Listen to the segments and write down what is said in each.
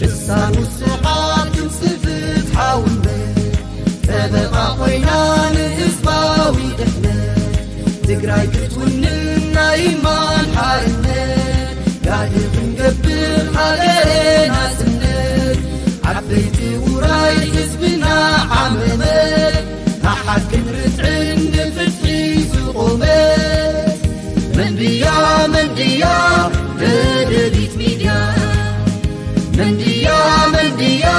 لسان الصحاب تنصفت حاولنا تبقى قينان إصباوي دفنا تقراي كتوننا إيمان حالنا قادر نقبل حالنا سنة عبيت وراي حزبنا عمنا أحد كنرت عند فتحي سقومت من ديا ددبيت ميديا من ديا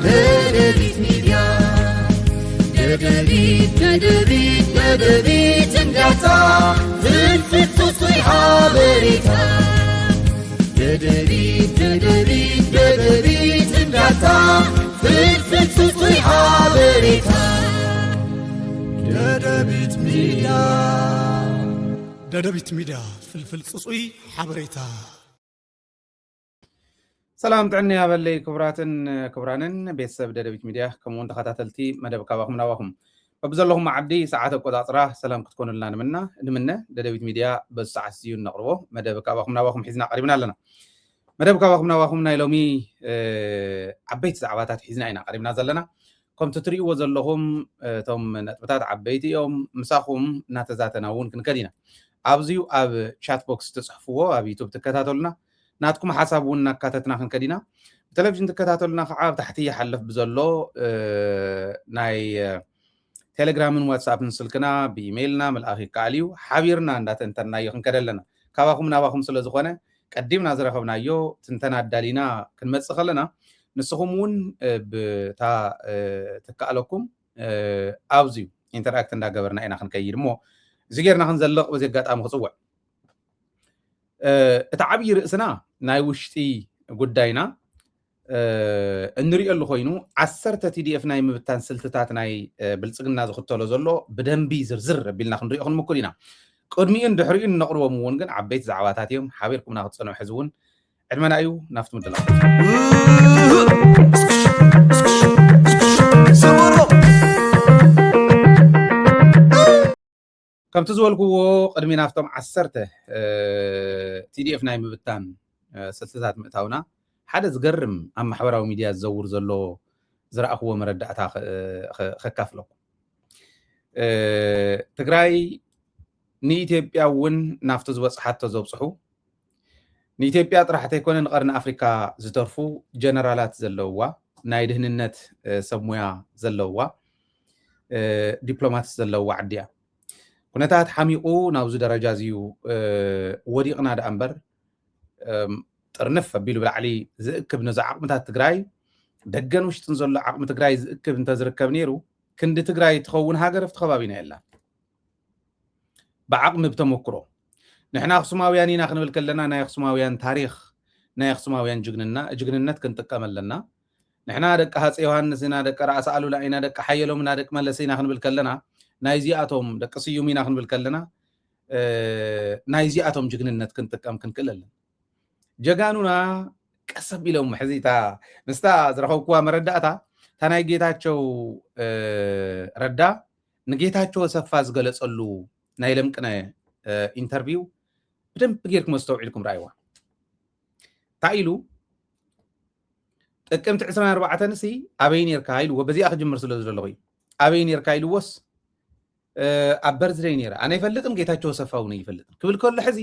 ددبيت ميديا ددبيت انقطع تلفت تصيحة بريتا ددبيت انقطع تلفت تصيحة بريتا ددبيت ميديا فلفل صصوي حبريتا سلام تعني يا بلي كبرانن بيسب ددبيت ميديا كمون تخاتلتي مدب كاباكم نواكم فبزلهم عبدي ساعات قطاطرة سلام كتكون لنا نمنا ددبيت ميديا بس عسيون نقربه مدب كاباكم نواكم حزنا قريبنا لنا مدب كاباكم نواكم نايلومي عبيت زعباتات حزنا عينا قريبنا زلنا كم تتريو زلهم توم نتبتات عبيتي يوم مساخهم ناتزاتنا ون كنكدينا أبزيو أب شات بوكس تصحفوه أب يوتيوب تكتاتولنا ناتكم حسابونا كاتتنا كنكدينا تلفزيون تكتاتولنا خعاب تحتيه حلف بزلو ناي تيليجرامن واتسابن سلكنا بإيميلنا ملأخي كاليو حبيرنا عندات انترنا يخن كدلنا كواكم نواكم سلزخونه قديمنا زرخبنا يو تنتنا دالينا كنمصخلنا نسخمون بتا تكالكم أبزيو انتراكت ندا غبرنا اينا خنكير مو زيغيرنا خنزلق وزي غطام خصوع اتعبي رأسنا ناي وشتي قداينا እንሪኦ ኮይኑ 10 TDF ናይ ምብታን ስልትታት ናይ ብልጽግና ዝኽተሎ ዘሎ ብደንቢ ዝርዝር ቢልና ክንሪኦ ክንምኩል ኢና ቅድሚኡን ድሕሪኡን ነቕርቦም እውን ግን ዓበይቲ ዛዕባታት እዮም ሓቢርኩምና ክትጸንዑ ሕዚ እውን ዕድመና እዩ ናፍቲ ምድላው ከምቲ ዝበልክዎ ቅድሚ ናፍቶም 10 TDF ናይ ምብታን ስልትታት ምእታውና ሓደ ዝገርም ኣብ ማሕበራዊ ሚድያ ዝዘውር ዘሎ ዝረኣኽዎ መረዳእታ ከካፍለኩም ትግራይ ንኢትዮጵያ እውን ናፍቲ ዝበፅሓቶ ዘብፅሑ ንኢትዮጵያ ጥራሕቲ ኣይኮነ ንቐርኒ ኣፍሪካ ዝተርፉ ጀነራላት ዘለውዋ ናይ ድህንነት ሰብ ሞያ ዘለውዋ ዲፕሎማት ዘለውዋ ዓዲ እያ ኩነታት ሓሚቑ ናብዚ ደረጃ እዚዩ ወዲቕና ዳ እምበር ጥርንፍ ኣቢሉ ብላዕሊ ዝእክብ ነዚ ዓቕምታት ትግራይ ደገን ውሽጥን ዘሎ ዓቕሚ ትግራይ ዝእክብ እንተዝርከብ ነይሩ ክንዲ ትግራይ ትኸውን ሃገር ኣብቲ ከባቢና የላ ብዓቕሚ ብተመክሮ ንሕና ኣኽሱማውያን ኢና ክንብል ከለና ናይ ኣኽሱማውያን ታሪክ ናይ ኣኽሱማውያን ጅግንነት ክንጥቀም ኣለና ንሕና ደቂ ሃፀይ ዮሃንስ ኢና ደቂ ራእሲ ኣሉላ ኢና ደቂ ሓየሎም ኢና ደቂ መለስ ኢና ክንብል ከለና ናይ ዚኣቶም ደቂ ስዩም ኢና ክንብል ከለና ናይ ዚኣቶም ጅግንነት ክንጥቀም ክንክእል ኣለና ጀጋኑና ቀሰብ ኢሎም ሕዚታ ንስታ ዝረኸብክዋ መረዳእታ ታናይ ጌታቸው ረዳ ንጌታቸው ሰፋ ዝገለጸሉ ናይ ለምቅነ ኢንተርቪው ብደንብ ጌርኩም መስተውዒልኩም ራእይዋ ታኢሉ ጥቅምቲ 24 ንሲ ኣበይ ነርካ ኢሉ ወበዚኣ ክጅምር ስለ ዘለኹ ኣበይ ነርካ ኢሉዎስ ኣብ በርዝደይ ነይረ ኣነ ይፈልጥም ጌታቸው ሰፋ እውን ይፈልጥም ክብል ከሎ ሕዚ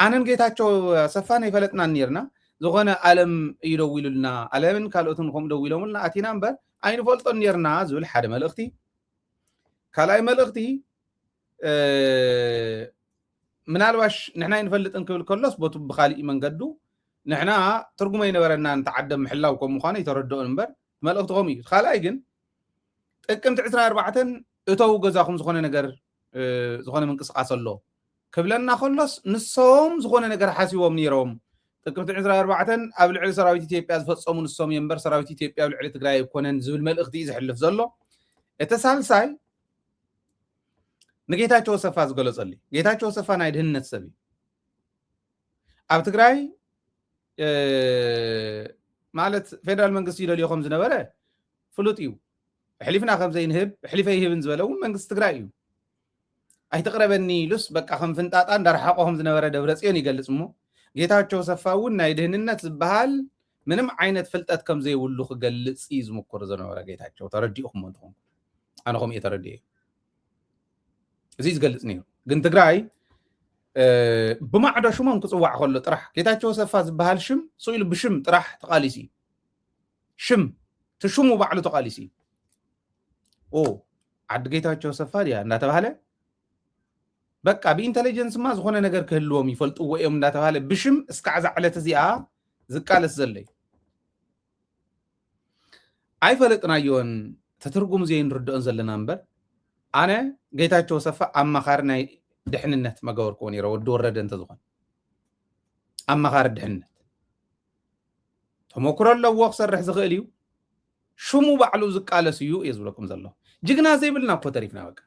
ኣነን ጌታቸው ሰፋ ይፈለጥና ነርና ዝኾነ ዓለም እዩ ደው ኢሉልና ዓለምን ካልኦትን ከም ደው ኢሎምልና ኣቲና እምበር ኣይንፈልጦን ነርና ዝብል ሓደ መልእኽቲ ካልኣይ መልእኽቲ ምናልባሽ ንሕና ይንፈልጥን ክብል ከሎስ ቦቱ ብኻሊእ መንገዱ ንሕና ትርጉመ ይነበረና ንተዓደም ምሕላው ከም ምዃኑ ይተረድኦን እምበር መልእኽቲ ከም እዩ ካልኣይ ግን ጥቅምቲ 24 እተው ገዛኹም ዝኾነ ነገር ዝኾነ ምንቅስቃስ ኣሎ ክብለና ከሎስ ንሶም ዝኾነ ነገር ሓሲቦም ነይሮም ጥቅምቲ 24 ኣብ ልዕሊ ሰራዊት ኢትዮጵያ ዝፈጸሙ ንሶም እምበር ሰራዊት ኢትዮጵያ ኣብ ልዕሊ ትግራይ ኣይኮነን ዝብል መልእኽቲ ዝሕልፍ ዘሎ እቲ ሳልሳይ ንጌታቸው ሰፋ ዝገለጸሉ ጌታቸው ሰፋ ናይ ድህንነት ሰብ እዩ ኣብ ትግራይ ማለት ፌደራል መንግስቲ ይደልዮ ከም ዝነበረ ፍሉጥ እዩ حلفنا خمسين هب حلفي هبن زبلون منقص تقرأيو أي تقربني لس بقى خم فنتاتان دار حقهم زنورة دبرسيون يقلص مو جيتاچو صفاون نايدهن الناس بحال ምንም ዓይነት ፍልጠት ከም ዘይብሉ ክገልጽ እዩ ዝምክር ዝነበረ ጌታቸው ተረዲእኹም እንትኾን ኣነ ከምኡ እየ ተረዲእ እዚ ዝገልጽ ነይሩ ግን ትግራይ ብማዕዶ ሽሞም ክጽዋዕ ከሎ ጥራሕ ጌታቸው ሰፋ ዝበሃል ሽም ስኢሉ ብሽም ጥራሕ ተቃሊሲ ሽም ትሽሙ ባዕሉ ተቃሊሲ ዓዲ ጌታቸው ሰፋ ድያ እንዳተባሃለ በቃ ብኢንተለጀንስ ማ ዝኾነ ነገር ክህልዎም ይፈልጥዎ እዮም እንዳተባሃለ ብሽም እስካዕ ዛዕለት እዚኣ ዝቃለስ ዘለይ ኣይፈለጥናዮን ተትርጉም ዘይ ንርድኦን ዘለና እምበር ኣነ ጌታቸው ሰፋ ኣማኻሪ ናይ ድሕንነት መገበርክዎ ነይረ ወዲ ወረደ እንተዝኾን ኣማኻሪ ድሕንነት ተመክሮ ኣለዎ ክሰርሕ ዝኽእል እዩ ሽሙ ባዕሉ ዝቃለስ እዩ እየ ዝብለኩም ዘሎ ጅግና ዘይብልና እኮ ተሪፍና በቃ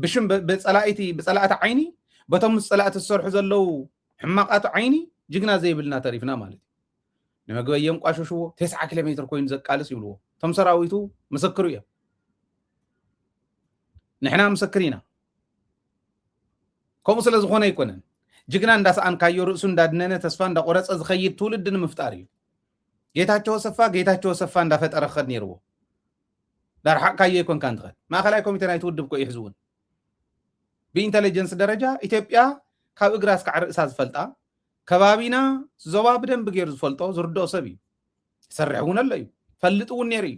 ብሽም ብፀላእቲ ዓይኒ በቶም ፀላእቲ ዝሰርሑ ዘለው ሕማቃት ዓይኒ ጅግና ዘይብልና ተሪፍና ማለት እዩ ንመግበየም ቋሸሽዎ 9 ኪሎ ሜትር ኮይኑ ዘቃልስ ይብልዎ ቶም ሰራዊቱ ምስክሩ እዮም ንሕና ምስክር ኢና ከምኡ ስለ ዝኾነ ኣይኮነን ጅግና እንዳሰኣንካዮ ርእሱ እንዳድነነ ተስፋ እንዳቆረፀ ዝኸይድ ትውልድ ንምፍጣር እዩ ጌታቸው ሰፋ እንዳፈጠረ ክኸድ ነይርዎ ዳርሓቅካዮ ይኮንካ እንትኸድ ማእኸላይ ኮሚቴ ናይ ትውድብ ኮ ይሕዝውን ብኢንተለጀንስ ደረጃ ኢትዮጵያ ካብ እግራ እስካዕ ርእሳ ዝፈልጣ ከባቢና ዞባ ብደንብ ገይሩ ዝፈልጦ ዝርድኦ ሰብ እዩ ይሰርሕ እውን ኣሎ እዩ ፈልጥ እውን ነይሩ እዩ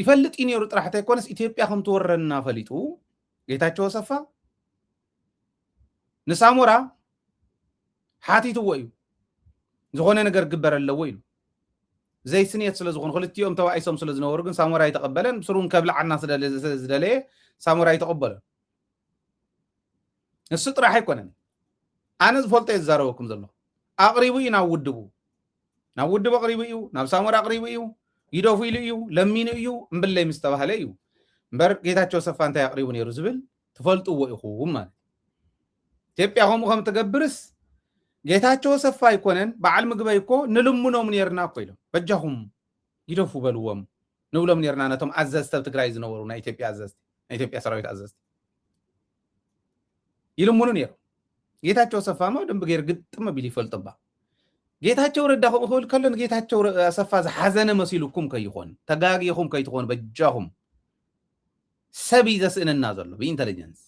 ይፈልጥ እዩ ነይሩ ጥራሕ እንተይኮነስ ኢትዮጵያ ከም ትወረና ፈሊጡ ጌታቸው ሰፋ ንሳሞራ ሓቲትዎ እዩ ዝኾነ ነገር ግበር ኣለዎ ኢሉ ዘይስንየት ስለ ዝኾኑ ክልቲኦም ተባኢሶም ስለ ዝነበሩ ግን ሳሞራ ይተቐበለን ስሩን ከብላዓና ዝደለየ ሳሞራ ይተቐበለን እሱ ጥራሕ ኣይኮነን ኣነ ዝፈልጦ እየ ዝዛረበኩም ዘሎ ኣቕሪቡ እዩ ናብ ውድብ ኣቕሪቡ እዩ ናብ ሳሞራ ኣቕሪቡ እዩ ይደፉ ኢሉ እዩ ለሚኑ እዩ እምብለይ ምስ ተባሃለ እዩ እምበር ጌታቸው ሰፋ እንታይ ኣቕሪቡ ነይሩ ዝብል ትፈልጥዎ ኢኹም ማለት ኢትዮጵያ ከምኡ ከም ትገብርስ ጌታቸው ሰፋ ኣይኮነን በዓል ምግበይ እኮ ንልሙኖም ነርና እኮ ኢሎም በጃኹም ይደፉ በልዎም ንብሎም ነርና ነቶም ኣዘዝቲ ኣብ ትግራይ ዝነበሩ ናይ ኢትዮጵያ ሰራዊት ኣዘዝቲ ይልሙኑ ነይሩ ጌታቸው ሰፋ ማ ደንብ ገይር ግጥም ቢል ይፈልጥባ ጌታቸው ረዳ ከምኡ ክብል ከሎ ንጌታቸው ሰፋ ዝሓዘነ መሲሉኩም ከይኾን ተጋጊኹም ከይትኾኑ በጃኹም ሰብ እዩ ዘስእነና ዘሎ ብኢንተለጀንስ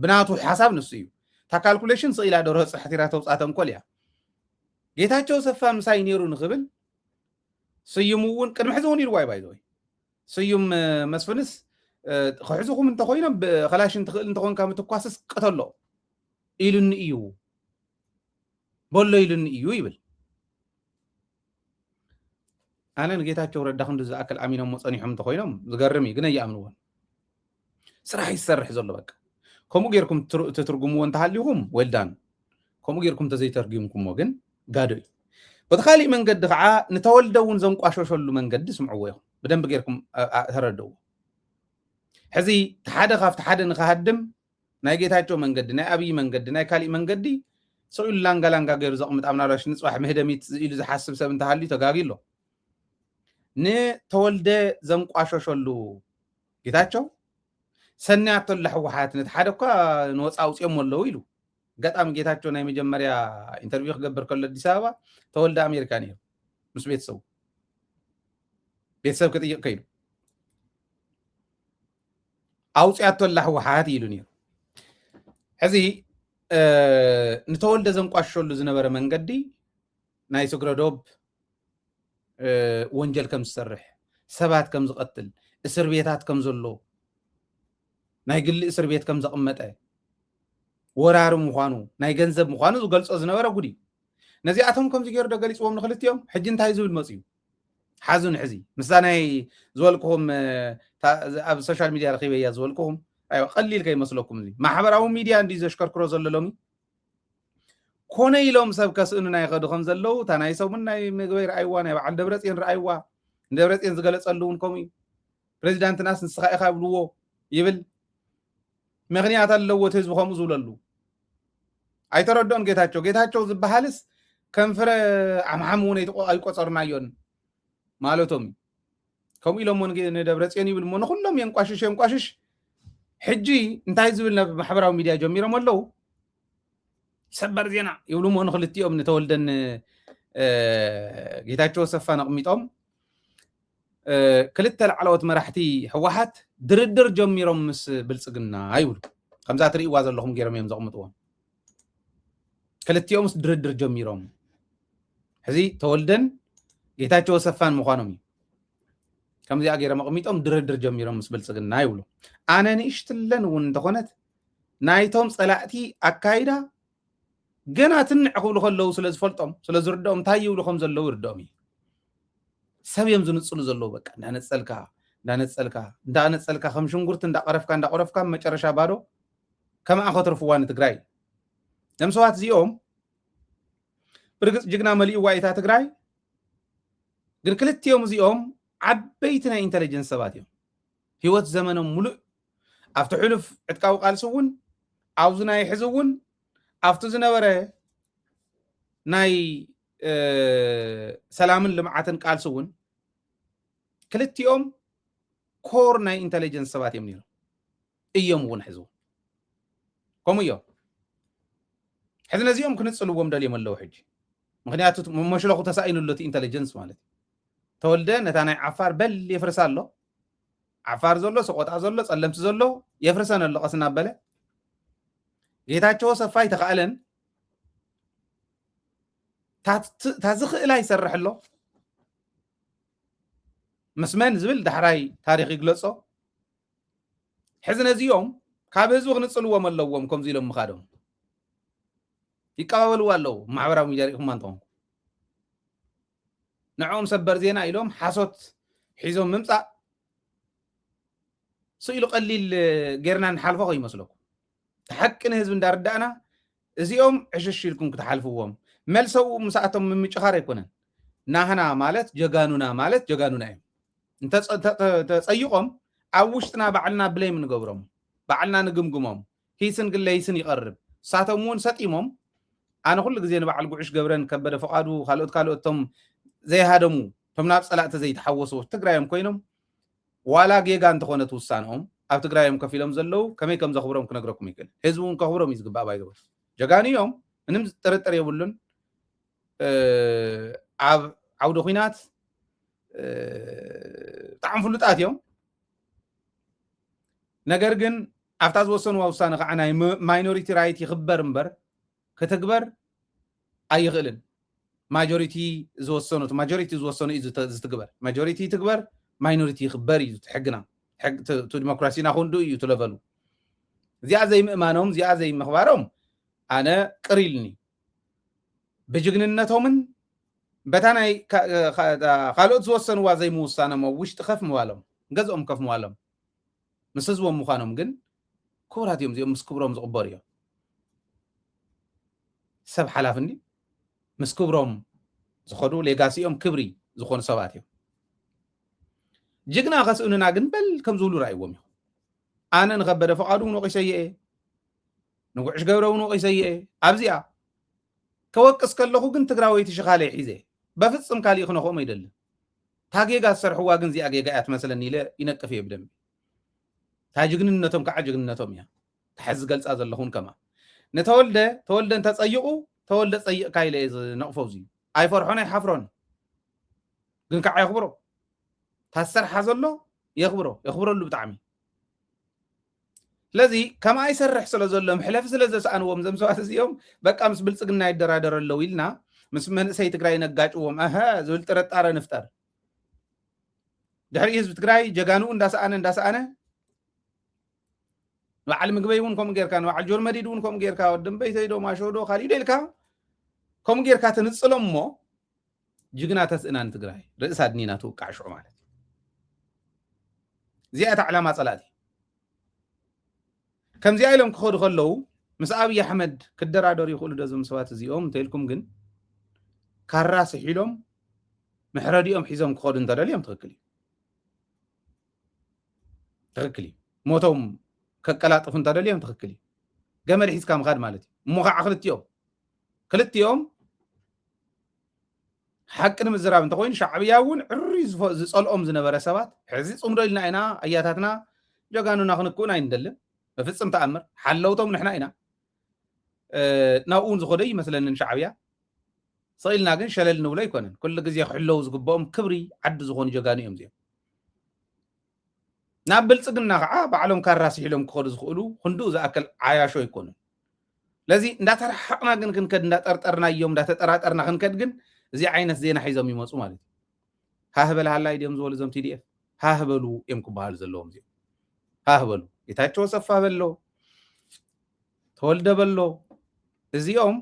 ብናቱ ሓሳብ ንሱ እዩ تا ካልኩሌሽን ስኢላ ደርሆ ፅሕቲራ ተውፃተም ኮል እያ ጌታቸው ሰፋ ምሳይ ነይሩ ንኽብል ስዩም እውን ቅድሚ ሕዚ እውን ኢልዋ ባይዘወይ ስዩም መስፍንስ ክሕዝኹም እንተኮይኖም ብኸላሽን ትኽእል እንተኮንካ ምትኳስስ ቀተሎ ኢሉኒ እዩ በሎ ኢሉኒ እዩ ይብል ኣነ ንጌታቸው ረዳ ክንዲ ዝኣክል ኣሚኖም መፀኒሖም እንተኮይኖም ዝገርም እዩ ግን ኣይኣምንዎን ስራሕ ይሰርሕ ዘሎ በቃ ከምኡ ጌርኩም ትትርጉምዎ እንተሃሊኹም ወልዳን ከምኡ ጌርኩም ተዘይተርጉምኩምዎ ግን ጋዶ እዩ በተኻሊእ መንገዲ ከዓ ንተወልደ እውን ዘንቋሸሸሉ መንገዲ ስምዕዎ ኢኹም ብደንብ ጌርኩም ተረድእዎ ሕዚ ሓደ ካብቲ ሓደ ንኽሃድም ናይ ጌታቸው መንገዲ ናይ ኣብይ መንገዲ ናይ ካሊእ መንገዲ ሰኢሉ ላንጋላንጋ ገይሩ ዘቕምጥ ኣብናላሽ ንፅባሕ ምህደሚት ኢሉ ዝሓስብ ሰብ እንተሃልዩ ተጋጊሎ ንተወልደ ዘንቋሸሸሉ ጌታቸው ሰናያቶ ለሕወሓት ነቲ ሓደ እኳ ንወፃ ውፅኦም ኣለዉ ኢሉ ገጣሚ ጌታቸው ናይ መጀመርያ ኢንተርቪው ክገብር ከሎ ኣዲስ ኣበባ ተወልደ ኣሜሪካ ነይሩ ምስ ቤተሰብ ክጥይቕ ከይዱ ኣውፅያቶ ለሕወሓት ኢሉ ነይሩ ሕዚ ንተወልደ ዘንቋሸሸሉ ዝነበረ መንገዲ ናይ ስግረዶብ ወንጀል ከም ዝሰርሕ ሰባት ከም ዝቐትል እስር ቤታት ከም ዘሎ ናይ ግሊ እስር ቤት ከም ዘቕመጠ ወራሪ ምዃኑ ናይ ገንዘብ ምዃኑ ዝገልጾ ዝነበረ ጉዲ ነዚኣቶም ከምዚ ገይሩ ዶ ገሊፅዎም ንኽልቲኦም ሕጂ እንታይ ዝብል መፅዩ ሓዙን ሕዚ ምሳ ናይ ዝበልክኹም ኣብ ሶሻል ሚድያ ረኺበ እያ ዝበልክኹም ቀሊል ከይመስለኩም እዚ ማሕበራዊ ሚድያ እንዲ ዘሽከርክሮ ዘሎ ሎሚ ኮነ ኢሎም ሰብ ከስእኑ ናይ ኸዱ ከም ዘለው እታ ናይ ሰሙን ናይ ምግበይ ረኣይዋ ናይ በዓል ደብረፅዮን ረኣይዋ ደብረፅዮን ዝገለፀሉ እውን ከምኡ እዩ ፕሬዚዳንትናስ ንስኻ ኢኻ ይብልዎ ይብል ምክንያት ኣለዎ እቲ ህዝቢ ከምኡ ዝብለሉ ኣይተረድኦን ጌታቸው ዝበሃልስ ከንፍረ ዓምሓም እውን ኣይቆፀርናዮን ማለቶም ከምኡ ኢሎም ንደብረፅዮን ይብል ሞ ንኩሎም የንቋሽሽ ሕጂ እንታይ ዝብል ናብ ማሕበራዊ ሚድያ ጀሚሮም ኣለው ሰበር ዜና ይብሉ ሞ ንክልቲኦም ንተወልደን ጌታቸው ሰፋ ነቕሚጦም ክልተ ላዕለዎት መራሕቲ ህወሓት ድርድር ጀሚሮም ምስ ብልጽግና ይብሉ ከምዛ ትርእይዋ ዘለኹም ገይሮም እዮም ዘቕምጥዎም ክልቲኦም ምስ ድርድር ጀሚሮም ሕዚ ተወልደን ጌታቸው ሰፋን ምዃኖም እዩ ከምዚኣ ገይሮም ኣቕሚጦም ድርድር ጀሚሮም ምስ ብልጽግና ይብሉ ኣነ ንእሽትለን እውን እንተኾነት ናይቶም ጸላእቲ ኣካይዳ ገና ትንዕ ክብሉ ከለዉ ስለ ዝፈልጦም ስለ ዝርድኦም እንታይ ይብሉ ከም ዘለዉ ይርድኦም እዩ ሰብ እዮም ዝንፅሉ ዘለዉ በቃ እንዳነፀልካ ከም ሽንጉርቲ እንዳቀረፍካ መጨረሻ ባዶ ከመኣ ከተርፍዋ ንትግራይ ለም ሰባት እዚኦም ብርግፅ ጅግና መሊእዋ እታ ትግራይ ግን ክልቲኦም እዚኦም ዓበይቲ ናይ ኢንተለጀንስ ሰባት እዮም ህይወት ዘመኖም ሙሉእ ኣብቲ ሕሉፍ ዕጥቃዊ ቃልሲ እውን ኣብዙ ናይ ሕዚ እውን ኣብቲ ዝነበረ ናይ ሰላምን ልምዓትን ቃልሲ እውን ክልቲኦም ኮር ናይ ኢንተለጀንስ ሰባት እዮም ነይሮም እዮም እውን ሕዚ ከምኡ እዮም ሕዚ ነዚኦም ክንፅልዎም ደልዮም ኣለዉ ሕጂ ምክንያቱ መሽለኹ ተሳኢኑሎ እቲ ኢንተለጀንስ ማለት እዩ ተወልደ ነታ ናይ ዓፋር በል የፍርሳ ኣሎ ዓፋር ዘሎ ሰቆጣ ዘሎ ጸለምቲ ዘሎ የፍርሰን ኣሎ ቀስና በለ ጌታቸው ሰፋ ይተኻእለን ታዝኽእላ ይሰርሕ ኣሎ መስመን ዝብል ዳሕራይ ታሪክ ይግለጾ ሕዚ ነዚኦም ካብ ህዝቢ ክንፅልዎም ኣለዎም ከምዚ ኢሎም ምኻዶም ይቀባበልዋ ኣለዉ ማሕበራዊ ሚድያ ሪኢኹም አንተኹም ንዕኦም ሰበር ዜና ኢሎም ሓሶት ሒዞም ምምፃእ ስኢሉ ቀሊል ጌርና ንሓልፎ ይመስለኩም ተሐቂ ንህዝቢ እንዳርዳእና እዚኦም ዕሽሽ ኢልኩም ክትሓልፍዎም መልሰው ምሳኣቶም ምምጭኻር ኣይኮነን ናህና ማለት ጀጋኑና እዮም እንተፀይቆም ኣብ ውሽጥና ባዕልና ብለይም ንገብሮም ባዕልና ንግምግሞም ሂስን ግለይስን ይቐርብ ሳቶም እውን ሰጢሞም ኣነ ኩሉ ግዜ ንበዓል ጉዕሽ ገብረን ከበደ ፈቃዱ ካልኦቶም ዘይሃደሙ ቶም ናብ ፀላእቲ ዘይተሓወሱ ትግራዮም ኮይኖም ዋላ ጌጋ እንተኾነት ውሳነኦም ኣብ ትግራዮም ከፍ ኢሎም ዘለዉ ከመይ ከም ዘኽብሮም ክነግረኩም ይክእል ህዝቢ እውን ከኽብሮም እዩ ዝግባእ ባይዘ ጀጋኑ እዮም ምንም ጥርጥር የብሉን ኣብ ዓውደ ኩናት ብጣዕሚ ፍሉጣት እዮም ነገር ግን ኣብታ ዝወሰንዋ ውሳነ ከዓ ናይ ማይኖሪቲ ራይት ይኽበር እምበር ክትግበር ኣይኽእልን ማጆሪቲ ዝወሰኑ እዩ ዝትግበር ማጆሪቲ ትግበር ማይኖሪቲ ይኽበር እዩ ትሕግና ዲሞክራሲና ክንዱ እዩ ትለበሉ እዚኣ ዘይምእማኖም እዚኣ ዘይምኽባሮም ኣነ ቅሪልኒ ብጅግንነቶምን በታ ናይ ካልኦት ዝወሰንዋ ዘይምውሳኖም ኣብ ውሽጢ ከፍ ምባሎም ገዝኦም ከፍ ምባሎም ምስ ህዝቦም ምዃኖም ግን ክቡራት እዮም እዚኦም ምስ ክብሮም ዝቕበሩ እዮም ሰብ ሓላፍኒ ምስ ክብሮም ዝኸዱ ሌጋሲኦም ክብሪ ዝኾኑ ሰባት እዮም ጅግና ከስእኑና ግን በል ከም ዝብሉ ራእይዎም እዮም ኣነ ንከበደ ፈቃዱ እውን ወቂሰየ ንጉዕሽ ገብረ እውን ወቂሰየ ኣብዚኣ ከወቅስ ከለኹ ግን ትግራወይቲ ሽኻለይ ሒዘ በፍፅም ካሊእ ክነኽኦም ኣይደልን ታ ጌጋ ዝሰርሕዋ ግን እዚኣ ጌጋ እያ ትመስለኒ ኢለ ይነቅፍ እየ ብደንቢ ታ ጅግንነቶም ከዓ ጅግንነቶም እያ ታሕዚ ዝገልፃ ዘለኹን ከማ ተወልደ እንተፀይቑ ተወልደ ፀይቕካ ኢለ እየ ዝነቕፎ እዚ ኣይፈርሖን ኣይሓፍሮን ግን ከዓ የኽብሮ ታሰርሓ ዘሎ የኽብረሉ ብጣዕሚ ስለዚ ከማ ይሰርሕ ስለ ዘሎ ምሕለፍ ስለ ዘሰኣንዎም ዘም ሰባት እዚኦም በቃ ምስ ብልፅግና ይደራደር ኣለዉ ኢልና ምስ መንእሰይ ትግራይ ነጋጭዎም ዝብል ጥርጣረ ንፍጠር ድሕሪ ህዝቢ ትግራይ ጀጋኑ እንዳሰኣነ በዓል ምግበይ እውን ከምኡ ጌርካ ንበዓል ጆር መዲድ እውን ከምኡ ጌርካ ወደንበይተይዶ ማሾዶ ካሊእ ደልካ ከምኡ ጌርካ ትንፅሎም እሞ ጅግና ተስእና ንትግራይ ርእሳ ድኒና ትውቃዕ ሽዑ ማለት እዚኣ እታ ዕላማ ፀላእቲ ከምዚኣ ኢሎም ክኸዱ ከለዉ ምስ ኣብይ ኣሕመድ ክደራደሩ ይኽእሉ ዶ እዞም ሰባት እዚኦም እንተኢልኩም ግን ካራ ስሒሎም ምሕረዲኦም ሒዞም ክኸዱ እንተደልዮም ትኽክል እዩ ሞቶም ከቀላጥፉ እንተደልዮም ትኽክል እዩ ገመድ ሒዝካ ምኻድ ማለት እዩ እሞ ከዓ ክልቲኦም ሓቂ ንምዝራብ እንተኮይኑ ሻዕብያ እውን ዕሪ ዝፀልኦም ዝነበረ ሰባት ሕዚ ፅምዶ ኢልና ኢና ኣያታትና ጀጋኑና ክንክኡን ኣይንደልን በፍፅም ተኣምር ሓለውቶም ንሕና ኢና ናብኡን ዝኸደይ መስለንን ሻዕብያ ሰኢልና ግን ሸለል ንብሎ ኣይኮነን ኩሉ ግዜ ክሕለው ዝግብኦም ክብሪ ዓዲ ዝኾኑ ጀጋኑ እዮም እዚኦም ናብ ብልፅግና ከዓ ባዕሎም ካራሲ ሒሎም ክኸዱ ዝኽእሉ ክንዱኡ ዝኣክል ዓያሾ ኣይኮኑን ለዚ እንዳተረሓቕና ግን ክንከድ እንዳጠርጠርና እዮም እንዳተጠራጠርና ክንከድ ግን እዚ ዓይነት ዜና ሒዞም ይመፁ ማለት እዩ ሃህበል ሃላይ ድዮም ዝበሉ እዞም ቲዲኤፍ ሃህበሉ እዮም ክበሃሉ ዘለዎም እዚኦም ሃህበሉ ጌታቸው ሰፋ በሎ ተወልደ በሎ እዚኦም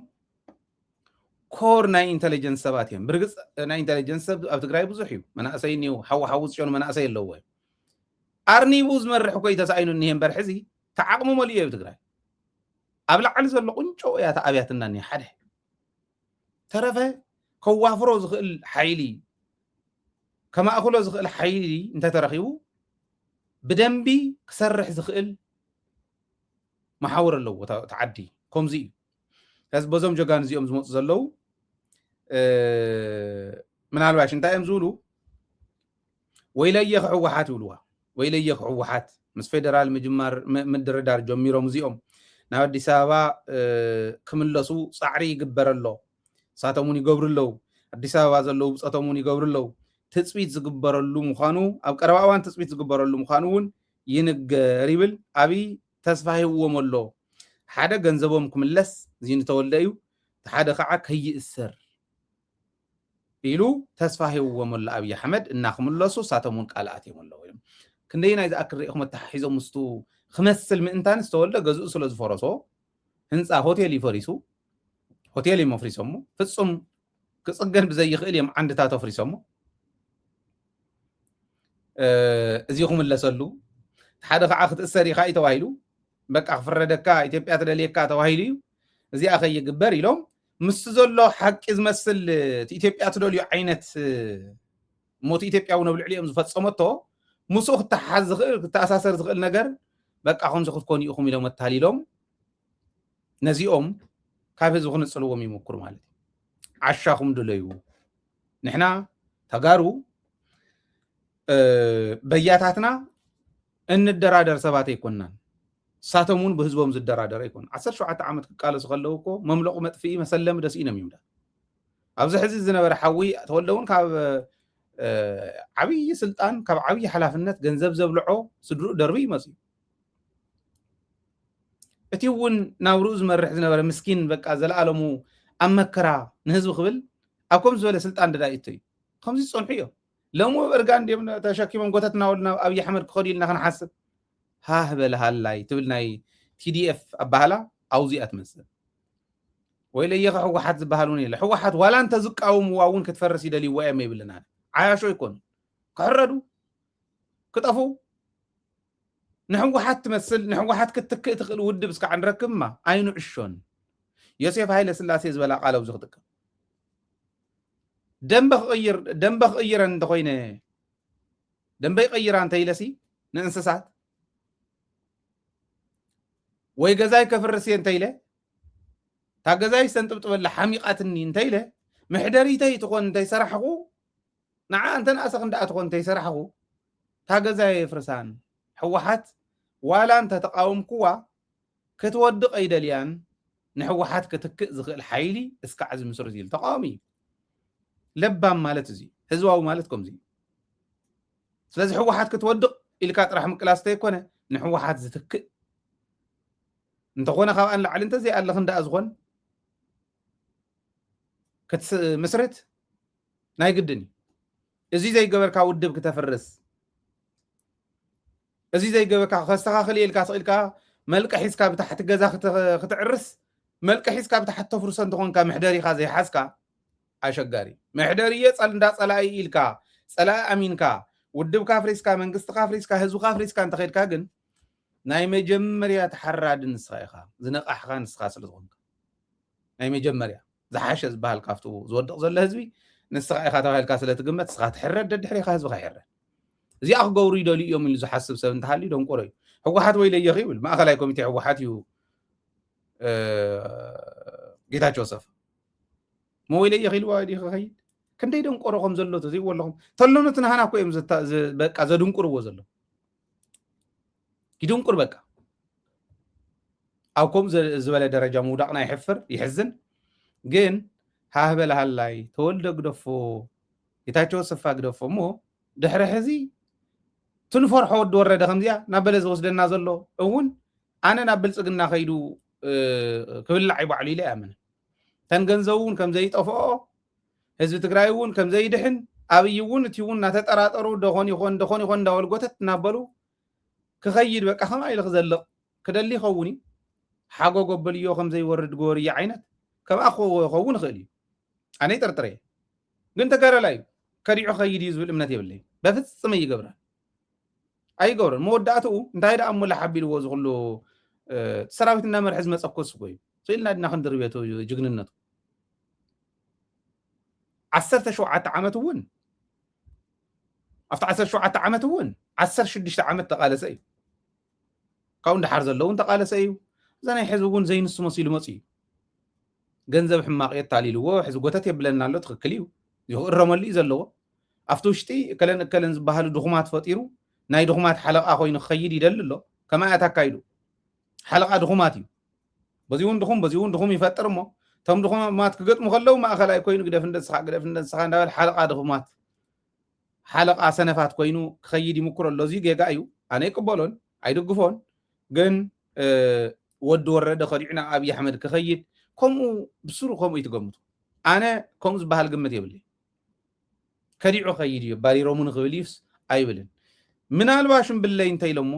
ኮር ናይ ኢንተለጀንስ ሰባት እዮም ብርግፅ ናይ ኢንተለጀንስ ሰብ ኣብ ትግራይ ብዙሕ እዩ መናእሰይ እኒው ሓዋሓው ዝጭኑ መናእሰይ ኣለዎ ኣርኒቡ ዝመርሕ ኮይ ተሳኢኑ እኒሄ እምበር ሕዚ ተዓቕሙ መሊኡ እዩ ትግራይ ኣብ ላዕሊ ዘሎ ቁንጮ እያ ተኣብያትና እኒሄ ሓደ ተረፈ ከዋፍሮ ዝኽእል ሓይሊ ከማእኽሎ ዝኽእል ሓይሊ እንተተረኺቡ ብደንቢ ክሰርሕ ዝኽእል መሓውር ኣለዎ ተዓዲ ከምዚ እዩ ከዚ በዞም ጀጋን እዚኦም ዝመፁ ዘለው ምናልባሽ እንታይ እዮም ዝብሉ ወይለየ ክሕወሓት ይብልዋ ወይለየ ክሕወሓት ምስ ፌደራል ምጅማር ምድርዳር ጀሚሮም እዚኦም ናብ ኣዲስ ኣበባ ክምለሱ ፃዕሪ ይግበረሎ ሳቶምን ይገብሩ ኣለው ኣዲስ ኣበባ ዘለው ብፀቶምን ይገብሩ ኣለው ትፅቢት ዝግበረሉ ምዃኑ ኣብ ቀረባ እዋን ትፅቢት ዝግበረሉ ምዃኑ እውን ይንገር ይብል ኣብይ ተስፋ ሂብዎም ኣሎ ሓደ ገንዘቦም ክምለስ እዚ ንተወልደ እዩ ሓደ ከዓ ከይእሰር ኢሉ ተስፋ ሂብዎም ኣሎ ኣብይ ኣሕመድ እናክምለሱ ሳቶምን ቃልኣት እዮም ኣለዎ ክንደይ ናይ ዝኣክል ሪኢኹም ተሓሒዞም ምስቱ ክመስል ምእንታን ዝተወልደ ገዝኡ ስለ ዝፈረሶ ህንፃ ሆቴል ይፈሪሱ ሆቴል እዮም ኣፍሪሶሞ ፍፁም ክፅገን ብዘይኽእል እዮም ዓንድታት ኣፍሪሶሞ እዚ ክምለሰሉ ሓደ ከዓ ክትእሰር ኢኻ እዩ ተባሂሉ በቃ ክፍረደካ ኢትዮጵያ ትደልየካ ተባሂሉ እዩ እዚኣ ከይግበር ኢሎም ምስቲ ዘሎ ሓቂ ዝመስል ኢትዮጵያ ትደልዩ ዓይነት ሞት ኢትዮጵያ እውን ኣብ ልዕሊኦም ዝፈፀመቶ ምስኡ ክትሓዝ ዝኽእል ክትኣሳሰር ዝኽእል ነገር በቃ ከምዚ ክትኮኑ ኢኹም ኢሎም ኣታሊሎም ነዚኦም ካብ ህዝቢ ክንፅልዎም ይምክሩ ማለት እዩ ዓሻኹም ድለዩ ንሕና ተጋሩ በያታትና እንደራደር ሰባት ኣይኮንናን ሳቶም እውን ብህዝቦም ዝደራደር ኣይኮን 17 ዓመት ክቃለሱ ከለዉ እኮ መምለቑ መጥፍኢ መሰለሚ ደስ ኢኖም ይምዳ ኣብዚ ሕዚ ዝነበረ ሓዊ ተወልደ እውን ካብ ዓብይ ስልጣን ካብ ዓብይ ሓላፍነት ገንዘብ ዘብልዖ ስድሩኡ ደርቢ ይመፅዩ እቲ እውን ናብርኡ ዝመርሕ ዝነበረ ምስኪን በቃ ዘለኣለሙ ኣብ መከራ ንህዝቢ ክብል ኣብ ከምዚ ዝበለ ስልጣን ደዳኢቶ እዩ ከምዚ ዝፀንሑ እዮም ሎሚ እርጋን ድዮም ተሸኪሞም ጎተትና ወልና ኣብይ ኣሕመድ ክኸዱ ኢልና ክንሓስብ ሃህበል ሃላይ ትብል ናይ ቲዲኤፍ ኣባህላ ኣውዚኣ ትመስል ወይለየ ሕወሓት ዝበሃል እውን የለ ሕወሓት ዋላ እንተዝቃወምዋ እውን ክትፈርስ ይደልይዋ እዮም ይብልና ዓያሾ ይኮኑ ክሕረዱ ክጠፉ ንሕወሓት ትመስል ንሕወሓት ክትክእ ትኽእል ውድብ እስካዕ ንረክብማ ኣይንዕሾን ዮሴፍ ሃይለ ስላሴ ዝበላ ቃል ኣብዚ ክጥቀም ደንበ ክቕይረ እንተኮይነ ደንበ ይቐይራ እንተኢለሲ ንእንስሳት ወይ ገዛይ ከፍርስ እየ እንተኢለ تا جزاي سنتبت ولا حميقاتني انتيله محدري تي تكون انتي سرحقو نعم انت ناسق انت تكون انتي سرحقو تا جزاي فرسان حوحات ولا انت تقاوم قوة كتودق ايدليان نحوحات كتك زغل حيلي اسكع عزم سرزيل تقاومي لبام مالت زي هزواو مالتكم زي سلازي حوحات كتودق اللي كانت راح مكلاستي كونه نحوحات زتك انت خونا خاو ان لعل انت زي الله خندا ازغون كت مسرت ناي قدني ازي زي قبركا ودب كتفرس ازي زي قبركا خستخاخل يلكا صيلكا ملك حيسكا بتحت جزا ختعرس ملك حيسكا بتحت تفرس انت خونكا محداري خازي حاسكا عشقاري محداري يصل ندا صلاي يلكا صلا امينكا ودب كافريسكا منغست كافريسكا هزو كافريسكا انت خيدكا جن ناي مجمريا تحراد نسخايخا زنقحخا نسخا سلطونك ناي مجمريا زحاش زبال كافتو زودق زل هزبي نسخايخا تبالكا سلتقمت سخا تحرد ددحريخا هزبخا يحرد زي اخ غوري دولي يوم اللي زحسب سب انتحالي دون قري حوحات ويلي يخيبل ما اخلاي كوميتي حوحات يو جيتا جوزيف مو ويلي يخيل وايدي خيد كندي دون قرقم زلو تزي والله تلونو تنهانا كو ام بقى زدون قرو زلو يدون قر بقى أوكم زبالة درجة مودقنا يحزن جن هاهبل هاللاي تولد قدفو يتاچو صفا قدفو مو دحر حزي تنفرحو دورده خمزيا نابل زوسدنا زلو اون انا نابل صقنا خيدو كبل عيب علي لي امن تنغنزون كم زي طفو حزب تግራይ እውን كم زي دحن ابي እውን تيون ناتطراطرو دخون يخون داول غوتت نابلو كخيد بقى خما يلخ زلق كدلي خوني حاجو قبليو كم زي ورد غوري عينت كما اخو خون خلي انا يطرطري ግን ተጋራላይ ከሪዑ خيد يزبل امنت يبلي بفصم يغبر اي غور موداتو انتاي دا امول حبيلو زخلو سراويتنا مرحز مصكوس كوي سيلنا دنا خندر بيتو جغننت 17 عامت ون افت 17 عامت ون 16 عامت تقالسي كون دحر زلون تقالسي زناي حزبون زين السمسيل مصي ገንዘብ ሕማቅ የታሊልዎ ሕዚ ጎተት የብለና ኣሎ ትክክል እዩ ይረመሉ ዘለዎ አፍቶሽቲ ከለን ዝበሃሉ ድኹማት ፈጢሩ ናይ ድኹማት ሓለቃ ኮይኑ ክኸይድ ይደል ኣሎ ከማያት አካይዱ ሓለቃ ድኹማት እዩ በዚውን ድኹም ይፈጥር እሞ ቶም ድኹማት ክገጥሙ ከለው ማእኸላይ ኮይኑ ግደፍ እንደስኻ እንዳበል ሓለቃ ድኹማት ሓለቃ ሰነፋት ኮይኑ ክኸይድ ይምክሮ ኣሎ እዚ ጌጋ እዩ ኣነ ይቅበሎን ኣይድግፎን ግን ወዲ ወረደ ከሪዕና ኣብይ ኣሕመድ ክኸይድ ከምኡ ብስሩ ከምኡ ይትገምቱ ኣነ ከምኡ ዝበሃል ግምት የብለይ ከሪዑ ኸይድ እዩ ባሪሮሙን ክብልይስ ኣይብልን ምናልባሽም ብለይ እንተኢሎሞ